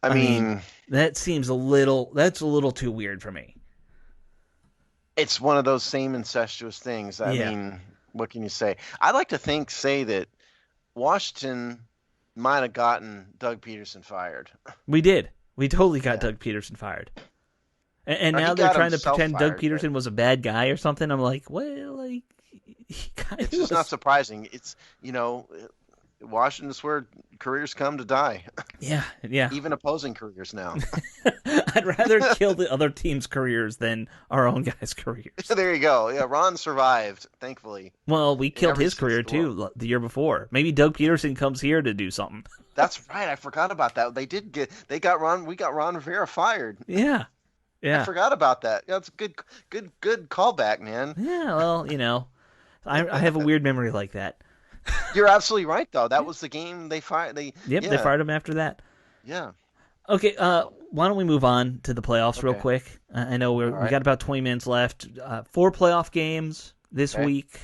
I mean, that seems a little too weird for me. It's one of those same incestuous things. I mean, what can you say? I'd like to say that Washington might have gotten Doug Peterson fired. We did. We totally got Doug Peterson fired. And now they're trying to pretend Doug Peterson was a bad guy or something. I'm like, well, it's just not surprising. It's, Washington is where careers come to die. Yeah. Even opposing careers now. I'd rather kill the other team's careers than our own guys' careers. There you go. Yeah, Ron survived, thankfully. Well, we killed his career too the year before. Maybe Doug Peterson comes here to do something. That's right. I forgot about that. We got Ron Rivera fired. Yeah. I forgot about that. That's a good callback, man. Yeah, well, I have a weird memory like that. You're absolutely right, though. That was the game they fired. They fired him after that. Yeah. Okay, why don't we move on to the playoffs real quick? I know we got about 20 minutes left. 4 playoff games this week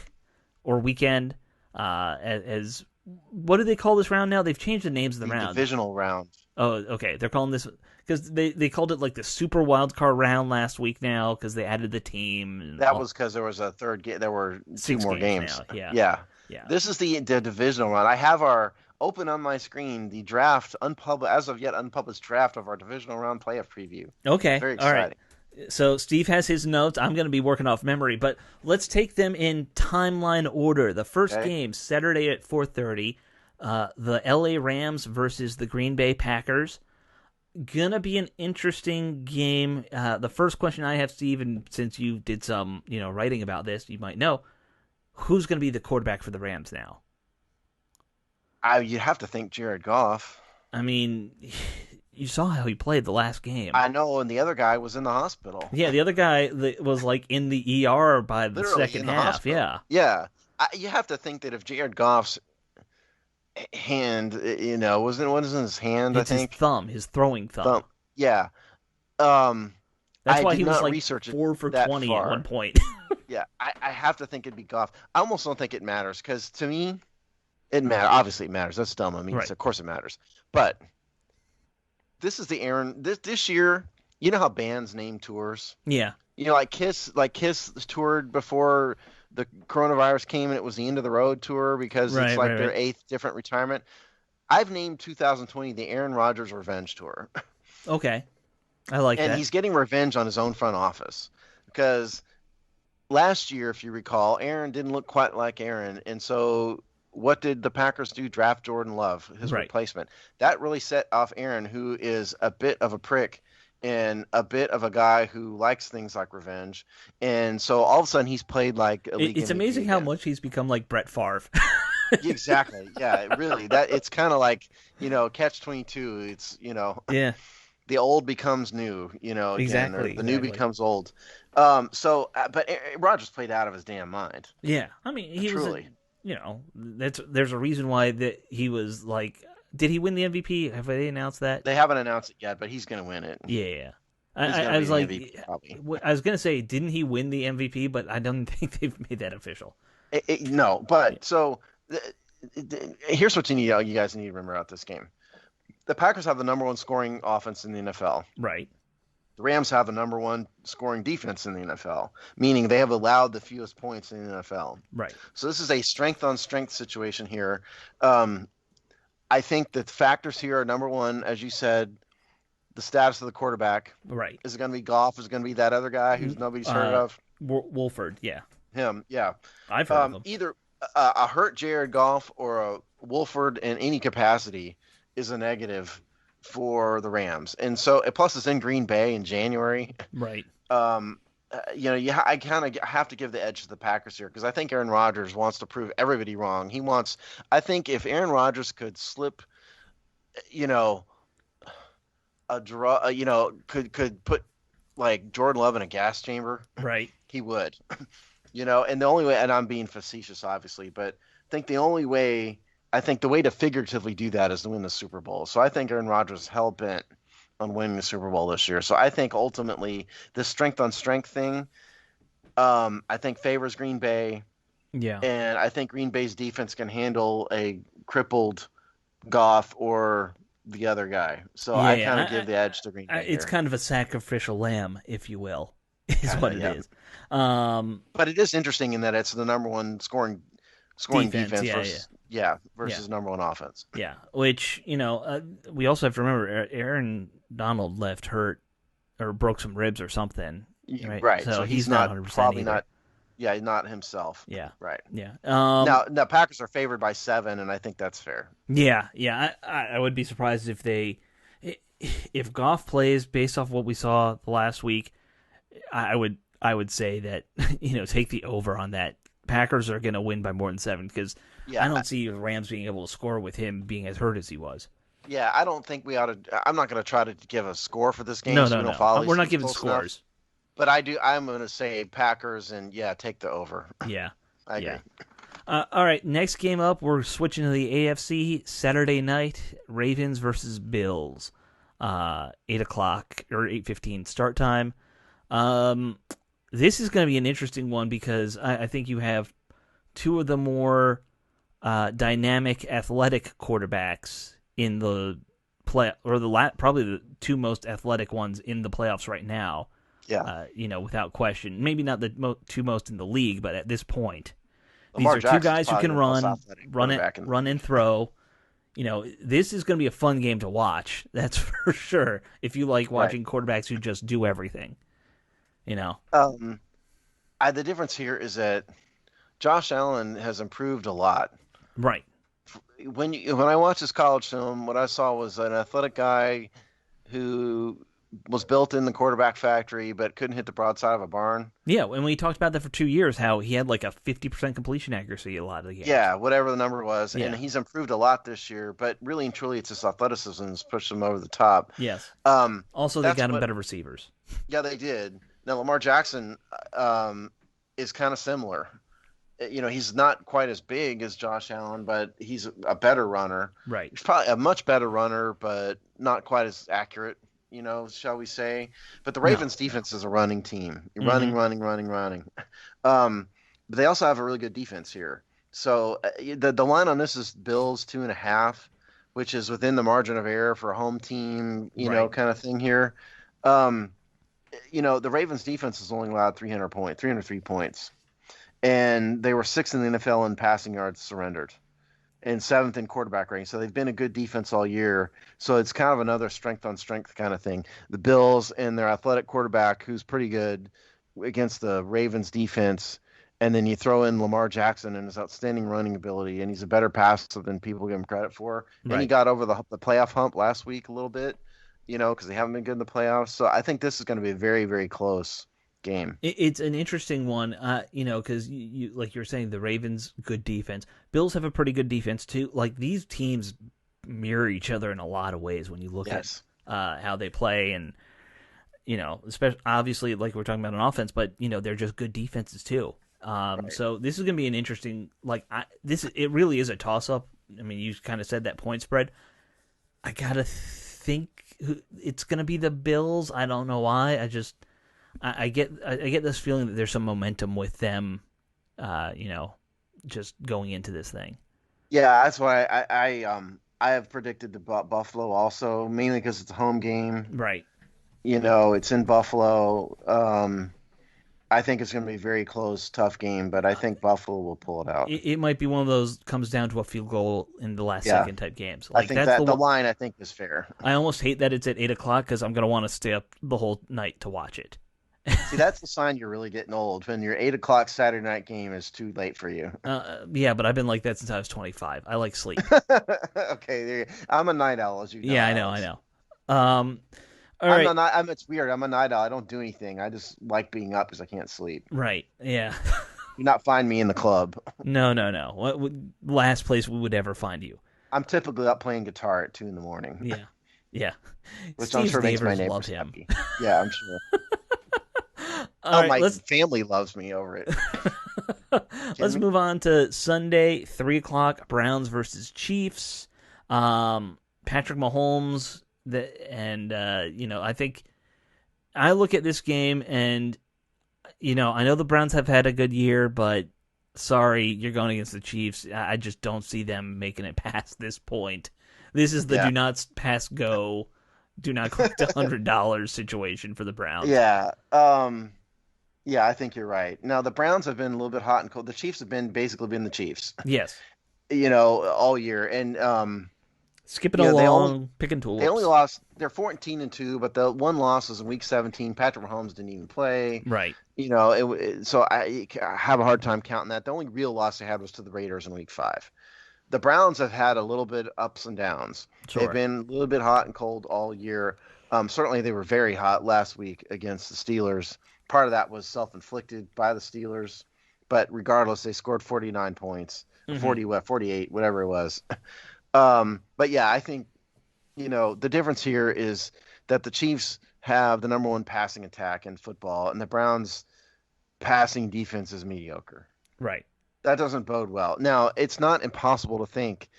or weekend. As what do they call this round now? They've changed the names of the round. Divisional round. Oh, okay. They're calling this because they called it like the Super Wild Card round last week now because they added the team. That was because there was a third game. There were 2 more games. Now. Yeah. This is the divisional round. I have our open on my screen the draft as of yet unpublished draft of our divisional round playoff preview. Okay, very exciting. All right. So Steve has his notes. I'm going to be working off memory, but let's take them in timeline order. The first game Saturday at 4:30, the LA Rams versus the Green Bay Packers. Gonna be an interesting game. The first question I have, Steve, and since you did some writing about this, you might know. Who's going to be the quarterback for the Rams now? You have to think Jared Goff. I mean, you saw how he played the last game. I know, and the other guy was in the hospital. Yeah, the other guy was in the ER by the second half. Hospital. Yeah. You have to think that if Jared Goff's hand, wasn't in his hand, it's I think? His thumb, his throwing thumb. Yeah. That's why he was 4 for 20 far. At one point. Yeah, I have to think it'd be Goff. I almost don't think it matters because to me, it matters. Obviously, it matters. That's dumb. I mean, of course it matters. But this is the Aaron this year. You know how bands name tours. Yeah. Like Kiss toured before the coronavirus came, and it was the end of the road tour because it's Right. like Right. their Right. eighth different retirement. I've named 2020 the Aaron Rodgers Revenge Tour, Okay. I like and that. he's getting revenge on his own front office because last year, if you recall, Aaron didn't look quite like Aaron, and so what did the Packers do? Draft Jordan Love, his Right. replacement. That really set off Aaron, who is a bit of a prick and a bit of a guy who likes things like revenge. And so all of a sudden, he's played like a league It's MVP amazing how again. much he's become like Brett Favre. Exactly. Yeah, really. That it's kind of like, catch 22. It's, Yeah. the old becomes new, again, or Exactly. the new Exactly. becomes old. But Rodgers played out of his damn mind. Yeah. I mean, he was. Truly. There's a reason why that he was like. Did he win the MVP? Have they announced that? They haven't announced it yet, but he's going to win it. Yeah. He's going I to was be the like, MVP, probably. I was gonna say, didn't he win the MVP? But I don't think they've made that official. No, but so here's what you guys need to remember about this game. The Packers have the number one scoring offense in the NFL. Right. The Rams have the number one scoring defense in the NFL, meaning they have allowed the fewest points in the NFL. Right. So this is a strength on strength situation here. I think the factors here are, number one, as you said, the status of the quarterback. Right. Is it going to be Goff? Is it going to be that other guy who's nobody's heard of? Wolford. Yeah. Him, yeah. I've heard of him. Either a hurt Jared Goff or a Wolford in any capacity is a negative for the Rams. And so, plus it's in Green Bay in January. Right. I kind of have to give the edge to the Packers here because I think Aaron Rodgers wants to prove everybody wrong. I think if Aaron Rodgers could slip, a draw, could put like Jordan Love in a gas chamber, Right. he would. And the only way, and I'm being facetious, obviously, but I think the way to figuratively do that is to win the Super Bowl. So I think Aaron Rodgers is hell bent on winning the Super Bowl this year. So I think ultimately this strength on strength thing, I think favors Green Bay. Yeah. And I think Green Bay's defense can handle a crippled Goff or the other guy. So I kind of give the edge to Green Bay. It's here. kind of a sacrificial lamb, if you will, is what it is. But it is interesting in that it's the number one scoring defense versus number one offense. Yeah, which we also have to remember Aaron Donald left hurt or broke some ribs or something. Right. So he's not 100% probably either. not. Yeah, not himself. Yeah. Right. Yeah. Now Packers are favored by 7, and I think that's fair. Yeah. I would be surprised if Goff plays based off what we saw the last week. I would say that take the over on that. Packers are going to win by more than 7 because I don't see the Rams being able to score with him being as hurt as he was. Yeah, I don't think we ought to. I'm not going to try to give a score for this game. No. We're not giving scores. But I'm going to say Packers and take the over. Yeah. I agree. Yeah. All right, next game up, we're switching to the AFC Saturday night. Ravens versus Bills. 8 o'clock or 8:15 start time. This is going to be an interesting one because I think you have two of the more dynamic, athletic quarterbacks in the play, or probably the two most athletic ones in the playoffs right now. Yeah. Without question. Maybe not the two most in the league, but at this point, Lamar these are two guys who can run and throw. This is going to be a fun game to watch. That's for sure. If you like watching quarterbacks who just do everything. The difference here is that Josh Allen has improved a lot. Right. When I watched his college film, what I saw was an athletic guy who was built in the quarterback factory but couldn't hit the broadside of a barn. Yeah, and we talked about that for 2 years, how he had like a 50% completion accuracy a lot of the games. Yeah, whatever the number was. Yeah. And he's improved a lot this year, but really and truly it's his athleticism that's pushed him over the top. Yes. Also, they got him better receivers. Yeah, they did. Now, Lamar Jackson is kind of similar. He's not quite as big as Josh Allen, but he's a better runner. Right. He's probably a much better runner, but not quite as accurate, shall we say. But the Ravens defense is a running team. You're running. But they also have a really good defense here. So the line on this is Bills 2.5. which is within the margin of error for a home team, Right. kind of thing here. Um, the Ravens defense has only allowed 303 points, and they were sixth in the NFL in passing yards surrendered and seventh in quarterback rating. So they've been a good defense all year. So it's kind of another strength on strength kind of thing. The Bills and their athletic quarterback, who's pretty good against the Ravens defense. And then you throw in Lamar Jackson and his outstanding running ability, and he's a better passer than people give him credit for. And he Right. got over the playoff hump last week a little bit, because they haven't been good in the playoffs. So I think this is going to be a very, very close game. It's an interesting one, because you like you're saying the Ravens good defense, Bills have a pretty good defense too. Like these teams mirror each other in a lot of ways when you look at Yes. how they play, and especially obviously like we're talking about on offense, but they're just good defenses too. Right. So this is going to be an interesting it really is a toss up. I mean, you kind of said that point spread. I gotta think it's going to be the Bills. I don't know why. I get this feeling that there's some momentum with them, just going into this thing. Yeah, that's why I have predicted the Buffalo also, mainly because it's a home game. Right. It's in Buffalo. I think it's going to be a very close, tough game, but I think Buffalo will pull it out. It might be one of those comes down to a field goal in the last Yeah. second type games. I Like think that's that the line I think is fair. I almost hate that it's at 8 o'clock because I'm gonna want to stay up the whole night to watch it. See, that's the sign you're really getting old when your 8 o'clock Saturday night game is too late for you. Yeah, but I've been like that since I was 25. I like sleep. Okay, I'm a night owl, as you know. Yeah, I know, Alex. I know. All right, It's weird. I'm a night owl. I don't do anything. I just like being up because I can't sleep. right, yeah. Do not find me in the club. No. What last place we would ever find you? I'm typically up playing guitar at 2 in the morning. Yeah. Which I'm Steve sure makes my Stavers neighbors loved him. happy. Yeah, I'm sure. All right, My family loves me over it. let's move on to Sunday, 3 o'clock. Browns versus Chiefs. Patrick Mahomes. I think I look at this game and I know the Browns have had a good year, but sorry, you're going against the Chiefs. I just don't see them making it past this point. This is the do not pass go, do not collect $100 situation for the Browns. Yeah. Yeah, I think you're right. Now the Browns have been a little bit hot and cold. The Chiefs have basically been the Chiefs, Yes. all year. And Skipping along, picking tools. they only lost. They're 14-2, but the one loss was in Week 17. Patrick Mahomes didn't even play. Right. So I have a hard time counting that. The only real loss they had was to the Raiders in Week 5. The Browns have had a little bit ups and downs. Sure. They've been a little bit hot and cold all year. Certainly they were very hot last week against the Steelers. Part of that was self-inflicted by the Steelers, but regardless, they scored 49 points, 48, whatever it was. But yeah, I think, the difference here is that the Chiefs have the number one passing attack in football, and the Browns' passing defense is mediocre. Right. That doesn't bode well. Now, it's not impossible to think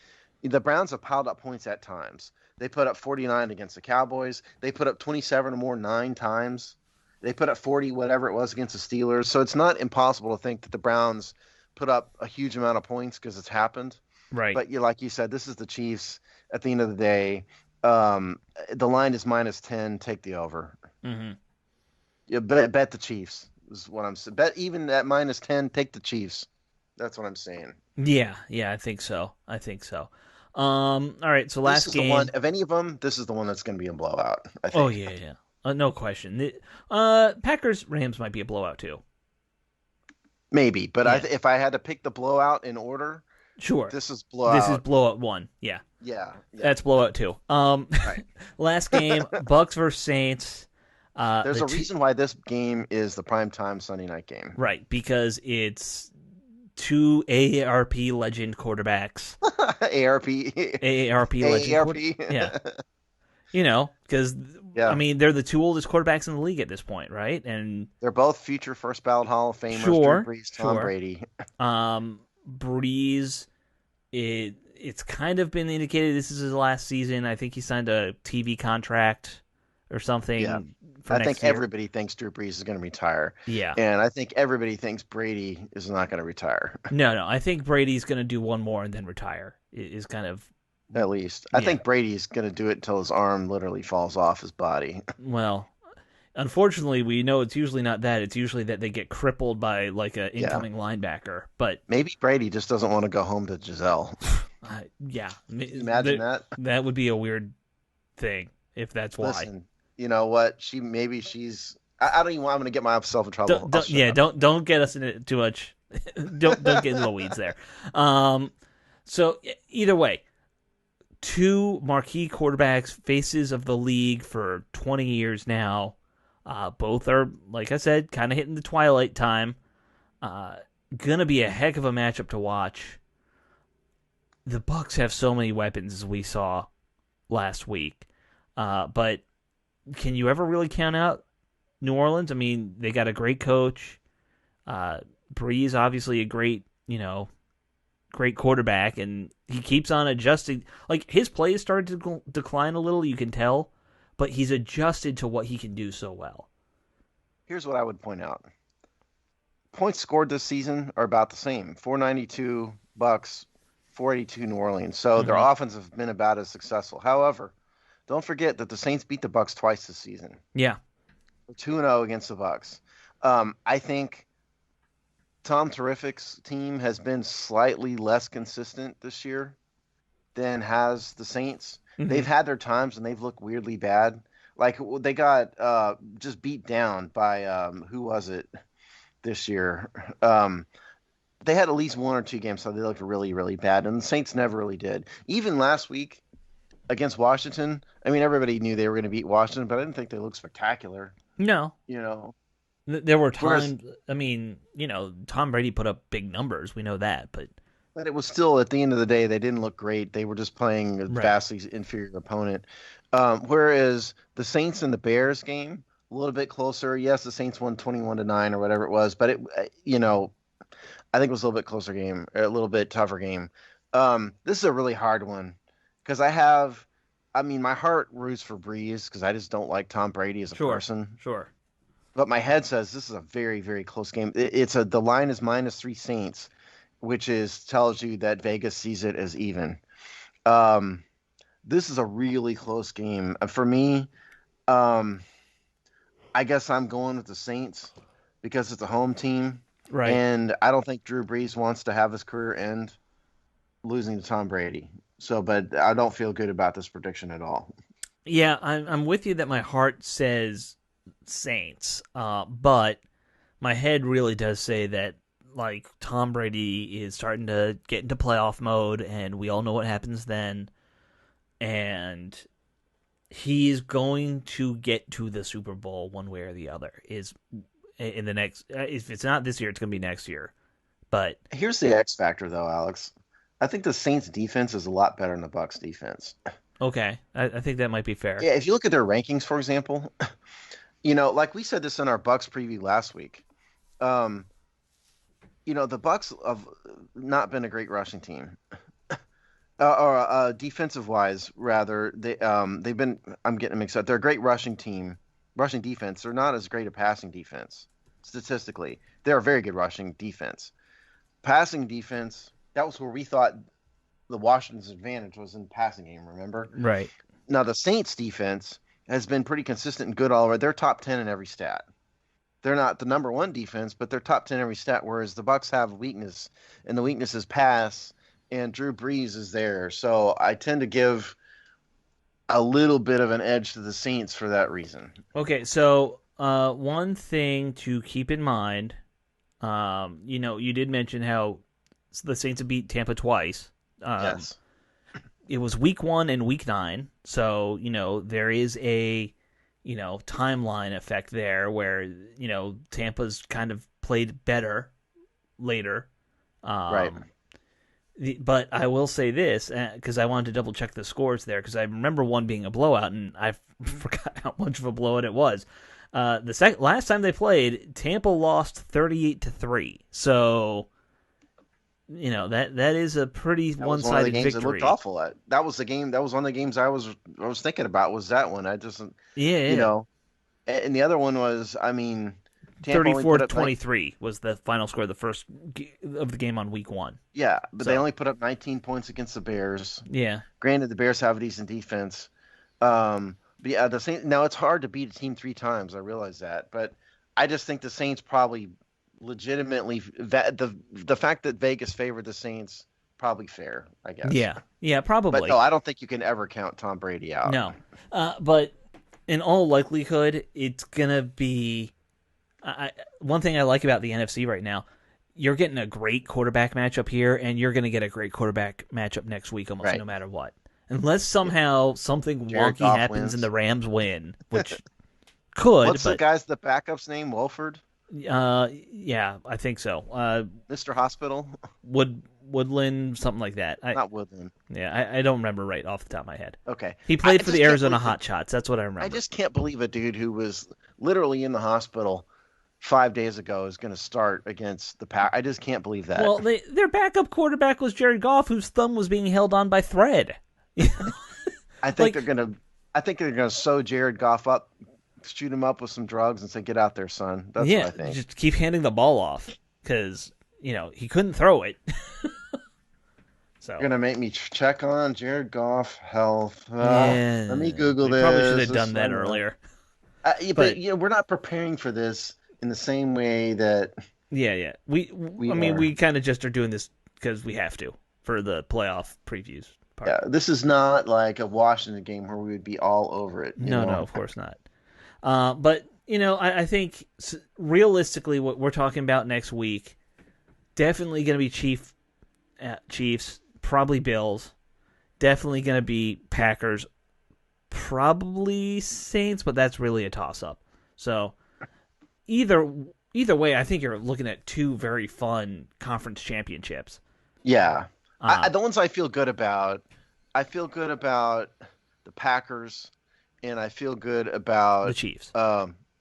the Browns have piled up points at times. They put up 49 against the Cowboys. They put up 27 or more 9 times. They put up 40, whatever it was, against the Steelers. So it's not impossible to think that the Browns put up a huge amount of points because it's happened. Right. But like you said, this is the Chiefs. At the end of the day, the line is -10. Take the over. Mm-hmm. Yeah, bet the Chiefs is what I'm saying. Bet even at -10, take the Chiefs. That's what I'm saying. Yeah, I think so. All right, so last game. The one, of any of them, this is the one that's going to be a blowout, I think. Oh, yeah. No question. Packers Rams might be a blowout too. Maybe, but if I had to pick the blowout in order, sure, this is blowout. This is blowout 1. Yeah. That's blowout 2. Right. Last game, Bucks versus Saints. There's a reason why this game is the primetime Sunday night game. Right, because it's two AARP legend quarterbacks. AARP legend. Yeah. Because I mean, they're the two oldest quarterbacks in the league at this point, right? And they're both future first ballot Hall of Famers. Sure, Drew Brees, Tom Brady. Brees, it's kind of been indicated this is his last season. I think he signed a TV contract or something. Yeah. I think everybody thinks Drew Brees is going to retire. Yeah. And I think everybody thinks Brady is not going to retire. No. I think Brady's going to do one more and then retire. Is kind of at least. I Yeah. think Brady's going to do it until his arm literally falls off his body. Well, unfortunately, we know it's usually not that. It's usually that they get crippled by like an Yeah. incoming linebacker. But Maybe Brady just doesn't want to go home to Giselle. yeah, Imagine that. That would be a weird thing if that's why. Listen, you know what? I don't even want. I'm going to get myself in trouble. Don't get us into too much. don't get into the weeds there. So either way, two marquee quarterbacks, faces of the league for 20 years now. Both are, like I said, kind of hitting the twilight time. Gonna be a heck of a matchup to watch. The Bucs have so many weapons, as we saw last week. But can you ever really count out New Orleans? I mean, they got a great coach. Breeze, obviously a great quarterback, and he keeps on adjusting. Like, his play has started to decline a little, you can tell, but he's adjusted to what he can do so well. Here's what I would point out. Points scored this season are about the same. 492 Bucks, 482 New Orleans. So their offense have been about as successful. However, don't forget that the Saints beat the Bucks twice this season. Yeah. 2-0 against the Bucks. I think Tom Terrific's team has been slightly less consistent this year than has the Saints. Mm-hmm. They've had their times and they've looked weirdly bad. Like, they got just beat down by who was it this year? They had at least one or two games so they looked really, really bad, and the Saints never really did. Even last week against Washington, I mean, everybody knew they were going to beat Washington, but I didn't think they looked spectacular. No. There were times, Tom Brady put up big numbers. We know that, but it was still, at the end of the day, they didn't look great. They were just playing a vastly inferior opponent. Whereas the Saints and the Bears game, a little bit closer. Yes, the Saints won 21-9 or whatever it was, but I think it was a little bit closer game, a little bit tougher game. This is a really hard one because my heart roots for Breeze because I just don't like Tom Brady as a person. Sure. But my head says this is a very, very close game. The line is -3 Saints, which tells you that Vegas sees it as even. This is a really close game. For me, I guess I'm going with the Saints because it's a home team. Right. And I don't think Drew Brees wants to have his career end losing to Tom Brady. But I don't feel good about this prediction at all. Yeah, I'm with you that my heart says Saints, but my head really does say that, like, Tom Brady is starting to get into playoff mode, and we all know what happens then, and he's going to get to the Super Bowl one way or the other. In the next, if it's not this year, it's going to be next year. But here's the X factor, though, Alex. I think the Saints' defense is a lot better than the Bucs' defense. Okay, I think that might be fair. Yeah, if you look at their rankings, for example, like we said this in our Bucs preview last week. The Bucs have not been a great rushing team, or defensive wise, rather. They've been. I'm getting mixed up. They're a great rushing team. Rushing defense, they're not as great a passing defense. Statistically, they're a very good rushing defense. Passing defense, that was where we thought the Washington's advantage was in the passing game, remember? Right. Now, the Saints defense has been pretty consistent and good all around. They're top 10 in every stat. They're not the number one defense, but they're top 10 in every stat, whereas the Bucs have a weakness, and the weakness is pass, and Drew Brees is there. So I tend to give a little bit of an edge to the Saints for that reason. Okay, so one thing to keep in mind, you did mention how the Saints have beat Tampa twice. Yes. It was week 1 and week 9, so, there is a, timeline effect there where, Tampa's kind of played better later. Right. But I will say this, because I wanted to double-check the scores there, because I remember one being a blowout, and I forgot how much of a blowout it was. Last time they played, Tampa lost 38-3. So, that is a pretty one-sided victory. It looked awful. That was the game. That was one of the games I was thinking about. Was that one? I just, yeah. And the other one was, Tampa only put up 34-23 was the final score of the game on week 1. Yeah, but they only put up 19 points against the Bears. Yeah. Granted, the Bears have a decent defense. But yeah, the Saints. Now it's hard to beat a team 3 times. I realize that, but I just think the Saints probably legitimately the fact that Vegas favored the Saints probably fair, I guess. Yeah, probably. But no, I don't think you can ever count Tom Brady out. No, but in all likelihood, it's gonna be. One thing I like about the NFC right now, you're getting a great quarterback matchup here, and you're gonna get a great quarterback matchup next week, almost no matter what. Unless somehow something wonky happens and the Rams win, which could. What's the backup's name? Wolford? Yeah, I think so. Mr. Hospital? Woodland, something like that. Not Woodland. Yeah, I don't remember right off the top of my head. Okay. He played for the Arizona Hotshots. That's what I remember. I just can't believe a dude who was literally in the hospital 5 days ago is going to start against the Pack. I just can't believe that. Well, their backup quarterback was Jared Goff, whose thumb was being held on by thread. I think they're gonna sew Jared Goff up, shoot him up with some drugs, and say, "Get out there, son." That's what I think. Just keep handing the ball off because he couldn't throw it. So you're gonna make me check on Jared Goff health. Let me Google this. Probably should have done that earlier. But we're not preparing for this in the same way that. Yeah. We kind of just are doing this because we have to for the playoff previews. Part. Yeah, this is not like a Washington game where we would be all over it. No, of course not. But I think realistically, what we're talking about next week, definitely going to be Chiefs, probably Bills, definitely going to be Packers, probably Saints, but that's really a toss-up. So either way, I think you're looking at 2 very fun conference championships. Yeah. The ones I feel good about, the Packers, and I feel good about the Chiefs.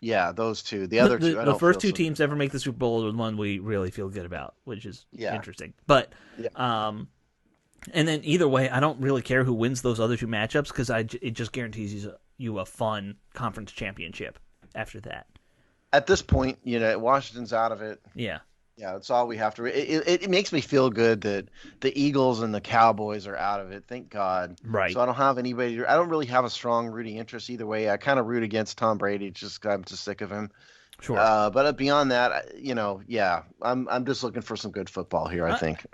Yeah, those 2. The other 2, the first 2 teams ever make the Super Bowl are the one we really feel good about, which is interesting. But and then either way, I don't really care who wins those other 2 matchups because it just guarantees you a fun conference championship after that. At this point, Washington's out of it. Yeah. Yeah, that's all we have to. It makes me feel good that the Eagles and the Cowboys are out of it. Thank God. Right. So I don't have anybody. I don't really have a strong rooting interest either way. I kind of root against Tom Brady. I'm just sick of him. Sure. But beyond that, I'm just looking for some good football here. I think.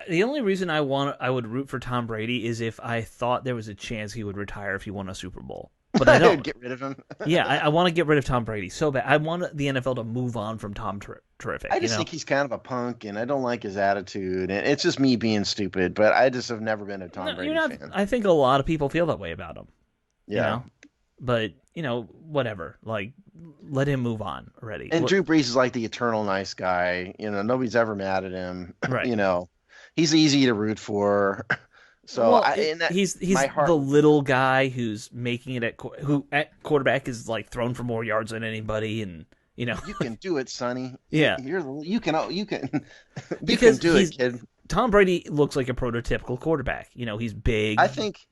The only reason I would root for Tom Brady is if I thought there was a chance he would retire if he won a Super Bowl. But I don't. Get rid of him. Yeah, I want to get rid of Tom Brady so bad. I want the NFL to move on from Tom Terrific. I just think he's kind of a punk, and I don't like his attitude. And it's just me being stupid, but I just have never been a Tom Brady fan. I think a lot of people feel that way about him. Yeah. But, whatever. Like, let him move on already. And Drew Brees is like the eternal nice guy. Nobody's ever mad at him. Right. He's easy to root for. So he's the little guy who's making it who at quarterback is like thrown for more yards than anybody, and you can do it, Sonny. Yeah, you can do it, kid. Tom Brady looks like a prototypical quarterback. He's big. I think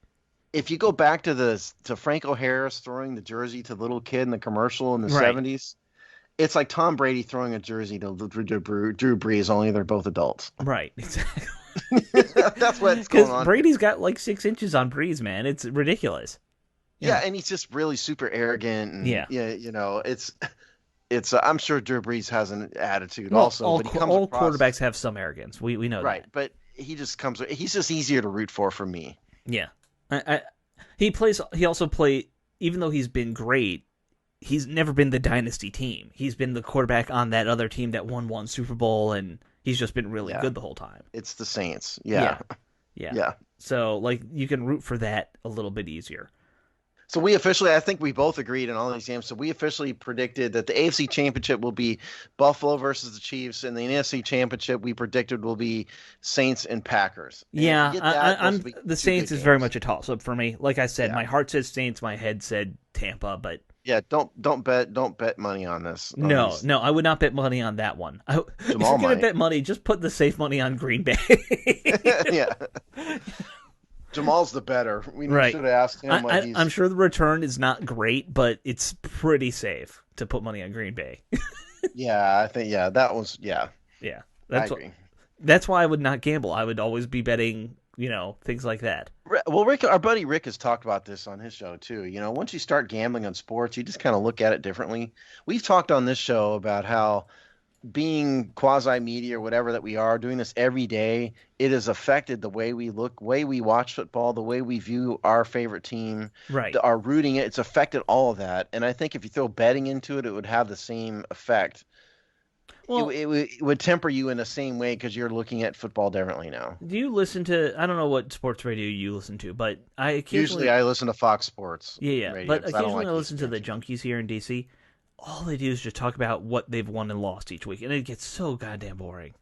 if you go back to Franco Harris throwing the jersey to the little kid in the commercial in the 70s, it's like Tom Brady throwing a jersey to Drew Brees, only they're both adults. Right, exactly. That's what's going on. Because Brady's got like 6 inches on Brees, man. It's ridiculous. Yeah, and he's just really super arrogant. And, it's. I'm sure Drew Brees has an attitude also. All but quarterbacks have some arrogance. We know that. Right, but he just comes. He's just easier to root for me. Yeah, He also played. Even though he's been great, he's never been the dynasty team. He's been the quarterback on that other team that won one Super Bowl, and he's just been really good the whole time. It's the Saints. Yeah. So, you can root for that a little bit easier. So I think we both agreed in all these games. So we officially predicted that the AFC Championship will be Buffalo versus the Chiefs, and the NFC Championship we predicted will be Saints and Packers. And the Saints is very much a toss-up for me. Like I said, my heart said Saints, my head said Tampa, but yeah, don't bet money on this. No, I would not bet money on that one. If you're going to bet money, just put the safe money on Green Bay. Yeah. Jamal's the better. We should have asked him. I'm sure the return is not great, but it's pretty safe to put money on Green Bay. Yeah, I think that was Yeah, I that's agree. that's why I would not gamble. I would always be betting, things like that. Well, Rick, our buddy Rick has talked about this on his show too. Once you start gambling on sports, you just kind of look at it differently. We've talked on this show about how being quasi media or whatever that we are, doing this every day, it has affected the way we look, way we watch football, the way we view our favorite team, Right. our rooting it. It's affected all of that. And I think if you throw betting into it, it would have the same effect. Well, It would temper you in the same way because you're looking at football differently now. do you listen to? I don't know what sports radio you listen to, but I Usually, occasionally, I listen to Fox Sports yeah, radio but because I don't occasionally like I listen to ESPN the too much. junkies here in DC. All they do is just talk about what they've won and lost each week, and it gets so goddamn boring.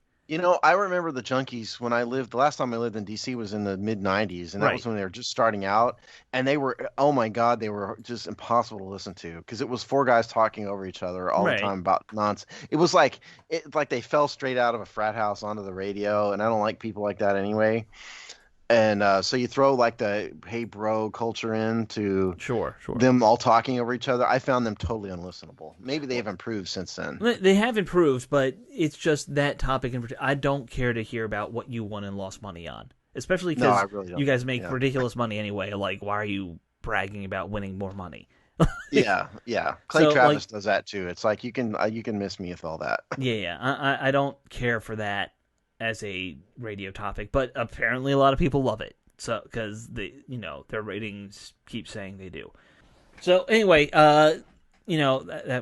I remember the Junkies when the last time I lived in DC was in the mid 90s, and that was Right. when they were just starting out. And they were, oh my God, they were just impossible to listen to because it was four guys talking over each other all the Right. time about nonsense. It's like they fell straight out of a frat house onto the radio, and I don't like people like that anyway. And so you throw like the hey bro culture into Sure. Sure. them all talking over each other. I found them totally unlistenable. Maybe they have improved since then. They have improved, but it's just that topic in particular. I don't care to hear about what you won and lost money on, especially No, I because really you don't. guys make Yeah. ridiculous money anyway. Like, why are you bragging about winning more money? Yeah, yeah. Clay So, like, Travis does that too. It's like you can miss me with all that. yeah. I don't care for that as a radio topic, but apparently a lot of people love it. So, because their ratings keep saying they do. So anyway, that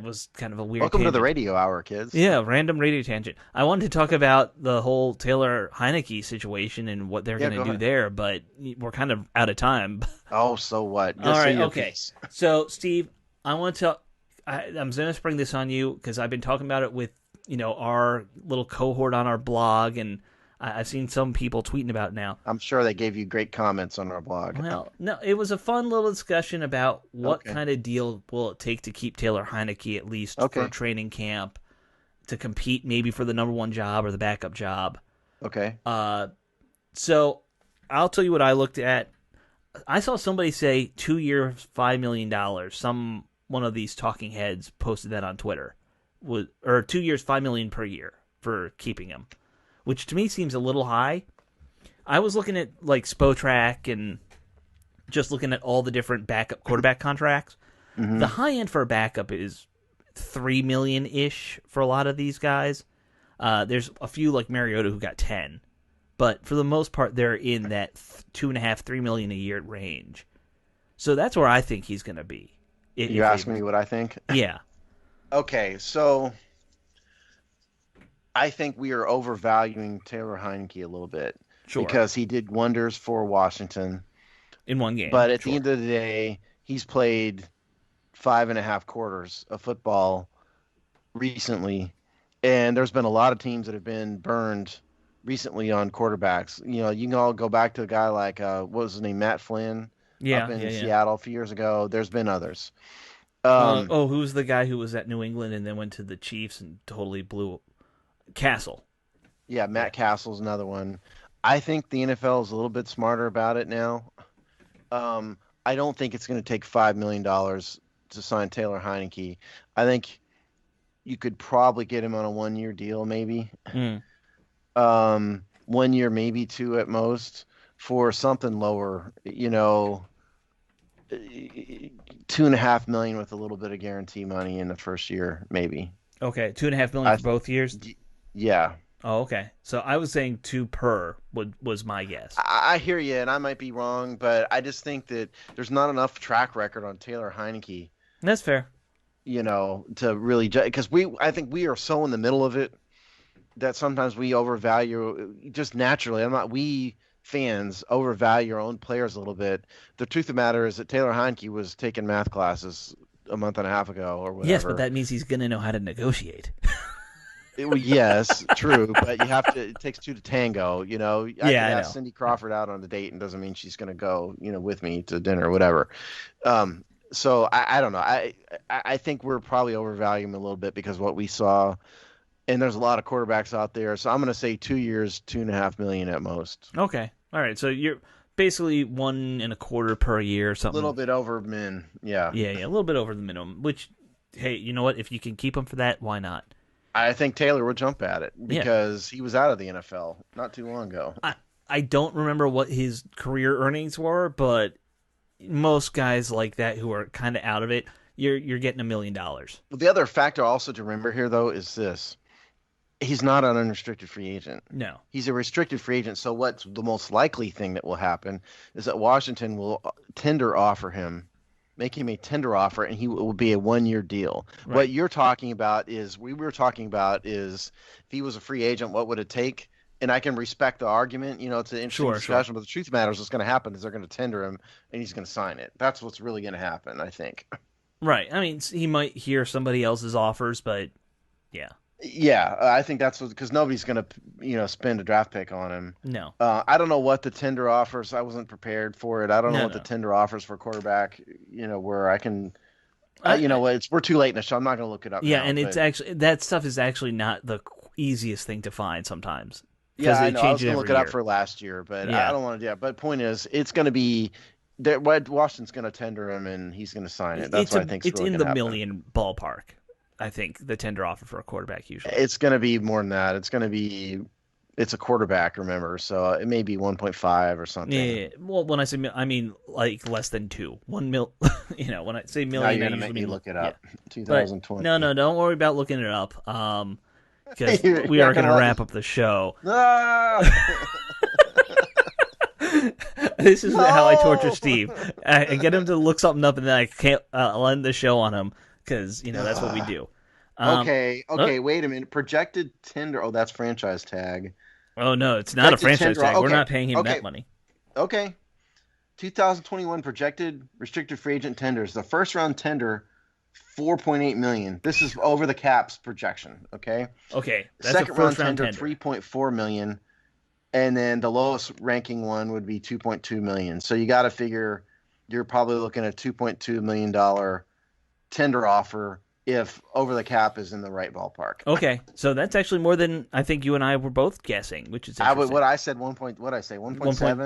was kind of a weird Welcome to the tangent. radio hour, kids. Yeah, random radio tangent. I wanted to talk about the whole Taylor Heineke situation and what they're Yeah, going go to do ahead. there, but we're kind of out of time. Oh, so what? All Just say right, your okay. piece. So, Steve, I want to. I'm going to spring this on you because I've been talking about it with our little cohort on our blog, and I've seen some people tweeting about it now. I'm sure they gave you great comments on our blog. Well, no, it was a fun little discussion about what Okay. kind of deal will it take to keep Taylor Heineke at least Okay. for training camp to compete maybe for the number one job or the backup job. Okay. So I'll tell you what I looked at. I saw somebody say 2 years, $5 million. One of these talking heads posted that on Twitter. Or 2 years, $5 million per year for keeping him, which to me seems a little high. I was looking at like Spotrac and just looking at all the different backup quarterback contracts. Mm-hmm. The high end for a backup is 3 million ish for a lot of these guys. There's a few like Mariota who got 10, but for the most part, they're in that 2.5, 3 million a year range. So that's where I think he's going to be. You asking me what I think? Yeah. Okay, so I think we are overvaluing Taylor Heineke a little bit Sure. because he did wonders for Washington. In one game. But at the Sure. end of the day, he's played 5.5 quarters of football recently, and there's been a lot of teams that have been burned recently on quarterbacks. You can all go back to a guy like what was his name, Matt Flynn, Yeah. up in Yeah. Seattle a few years ago. There's been others. Who's the guy who was at New England and then went to the Chiefs and totally blew Castle? Yeah, Matt Castle's another one. I think the NFL is a little bit smarter about it now. I don't think it's going to take $5 million to sign Taylor Heineke. I think you could probably get him on a 1-year deal, maybe. Mm. 1 year, maybe two at most, for something lower. 2.5 million with a little bit of guarantee money in the first year, maybe. Okay, 2.5 million for both years. Yeah. Oh, okay. So I was saying 2 per was my guess. I hear you, and I might be wrong, but I just think that there's not enough track record on Taylor Heineke, That's fair. to really judge. Because I think we are so in the middle of it that sometimes we overvalue just naturally. We fans overvalue our own players a little bit. The truth of the matter is that Taylor Heineke was taking math classes a month and a half ago or whatever. Yes, but that means he's going to know how to negotiate. Yes, true, but you have to. It takes two to tango. I Yeah, could I ask know. Cindy Crawford out on a date, and doesn't mean she's going to go, with me to dinner or whatever. So I don't know. I think we're probably overvaluing him a little bit because of what we saw, and there's a lot of quarterbacks out there. So I'm going to say 2 years, 2.5 million at most. Okay. All right. So you're basically 1.25 per year or A something. little bit over min. Yeah. Yeah, a little bit over the minimum. Which, hey, you know what? If you can keep him for that, why not? I think Taylor will jump at it because he was out of the NFL not too long ago. I don't remember what his career earnings were, but most guys like that who are kind of out of it, you're getting $1 million. Well, the other factor also to remember here, though, is this. He's not an unrestricted free agent. No. He's a restricted free agent. So what's the most likely thing that will happen is that Washington will tender offer him, make him a tender offer, and he will be a 1-year deal. Right. What you're talking about is, if he was a free agent, what would it take? And I can respect the argument, it's an interesting discussion, but the truth matters what's going to happen is they're going to tender him and he's going to sign it. That's what's really going to happen, I think. Right. I mean, he might hear somebody else's offers, but yeah. Yeah, I think that's because nobody's going to, spend a draft pick on him. No. I don't know what the tender offers. I wasn't prepared for it. I don't know what the tender offers for quarterback, where I can, we're too late in the show. I'm not going to look it up. Yeah, now, and it's actually, that stuff is actually not the easiest thing to find sometimes. Yeah, I know. I was going to look it up for last year, but I don't want to do that. But point is, it's going to be, Washington's going to tender him and he's going to sign it. That's what I think it's really in the happen. million ballpark. I think the tender offer for a quarterback usually. It's going to be more than that. It's a quarterback, remember, so it may be 1.5 or something. Yeah. Well, when I say I mean like less than 2. 1 mil. When I say million, now you're going to make me look it up. Yeah. 2020. But, no, don't worry about looking it up. Because we are going to wrap up the show. This is how I torture Steve. I get him to look something up, and then I can't end the show on him. Because, that's what we do. Okay, wait a minute. Projected tender. Oh, that's franchise tag. Oh, no, it's not a franchise tag. Okay. We're not paying him that money. Okay. 2021 projected restricted free agent tenders. The first round tender, $4.8 million. This is over the cap's projection, okay? Okay. That's Second round tender, $3.4 million. And then the lowest ranking one would be $2.2 million. So you got to figure you're probably looking at $2.2 million tender offer if over the cap is in the right ballpark. Okay, so that's actually more than I think you and I were both guessing, which is interesting. I said 1.7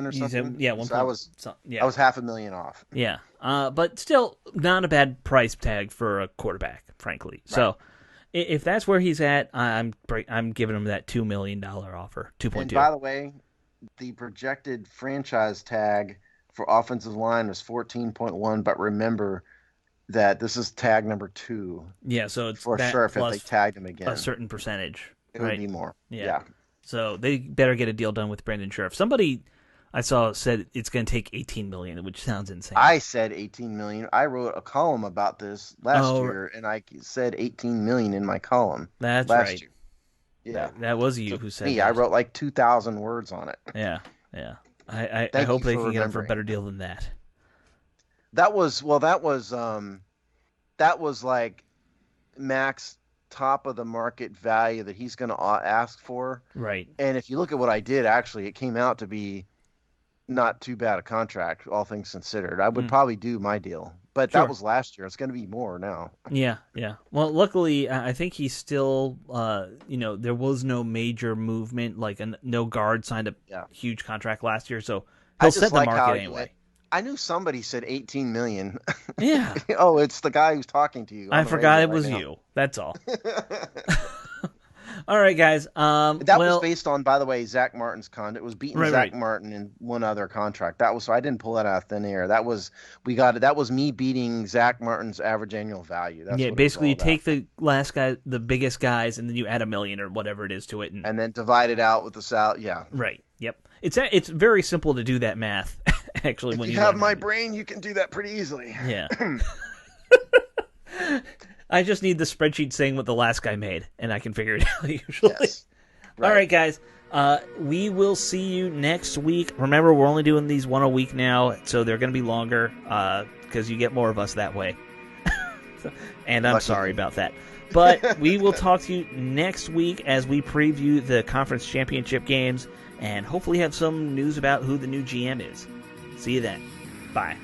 or something. Yeah, I was $500,000 off. Yeah, but still not a bad price tag for a quarterback, frankly. Right. So if that's where he's at, I'm giving him that $2 million offer, 2.2. And by the way, the projected franchise tag for offensive line was 14.1, but remember that this is tag number 2. Yeah, so it's for sure if they tagged him again. A certain percentage. It would be more. Yeah. So they better get a deal done with Brandon Scherff. Somebody I saw said it's going to take $18 million, which sounds insane. I said $18 million. I wrote a column about this last year, and I said $18 million in my column. That's last right. Year. Yeah, that was you who said that. I wrote like 2,000 words on it. Yeah. I hope they can get him for a better deal than that. That was like max top of the market value that he's going to ask for. Right. And if you look at what I did, actually, it came out to be not too bad a contract, all things considered. I would probably do my deal, but that was last year. It's going to be more now. Yeah. Well, luckily, I think he's still, there was no major movement, like no guard signed a huge contract last year, so he'll set the market anyway. I knew somebody said $18 million. Yeah. Oh, it's the guy who's talking to you. I forgot it was you. That's all. All right, guys. That was based on, by the way, Zach Martin's contract. It was beating Zach Martin in one other contract. So I didn't pull that out of thin air. That was me beating Zach Martin's average annual value. That's basically you take the last guy, the biggest guys, and then you add $1 million or whatever it is to it, and then divide it out with the salary. Yeah. Right. Yep. It's very simple to do that math. Actually, when you have my brain, you can do that pretty easily. Yeah. I just need the spreadsheet saying what the last guy made, and I can figure it out usually. Yes. Right. All right, guys. We will see you next week. Remember, we're only doing these one a week now, so they're going to be longer because you get more of us that way. And I'm sorry about that. But we will talk to you next week as we preview the conference championship games and hopefully have some news about who the new GM is. See you then. Bye.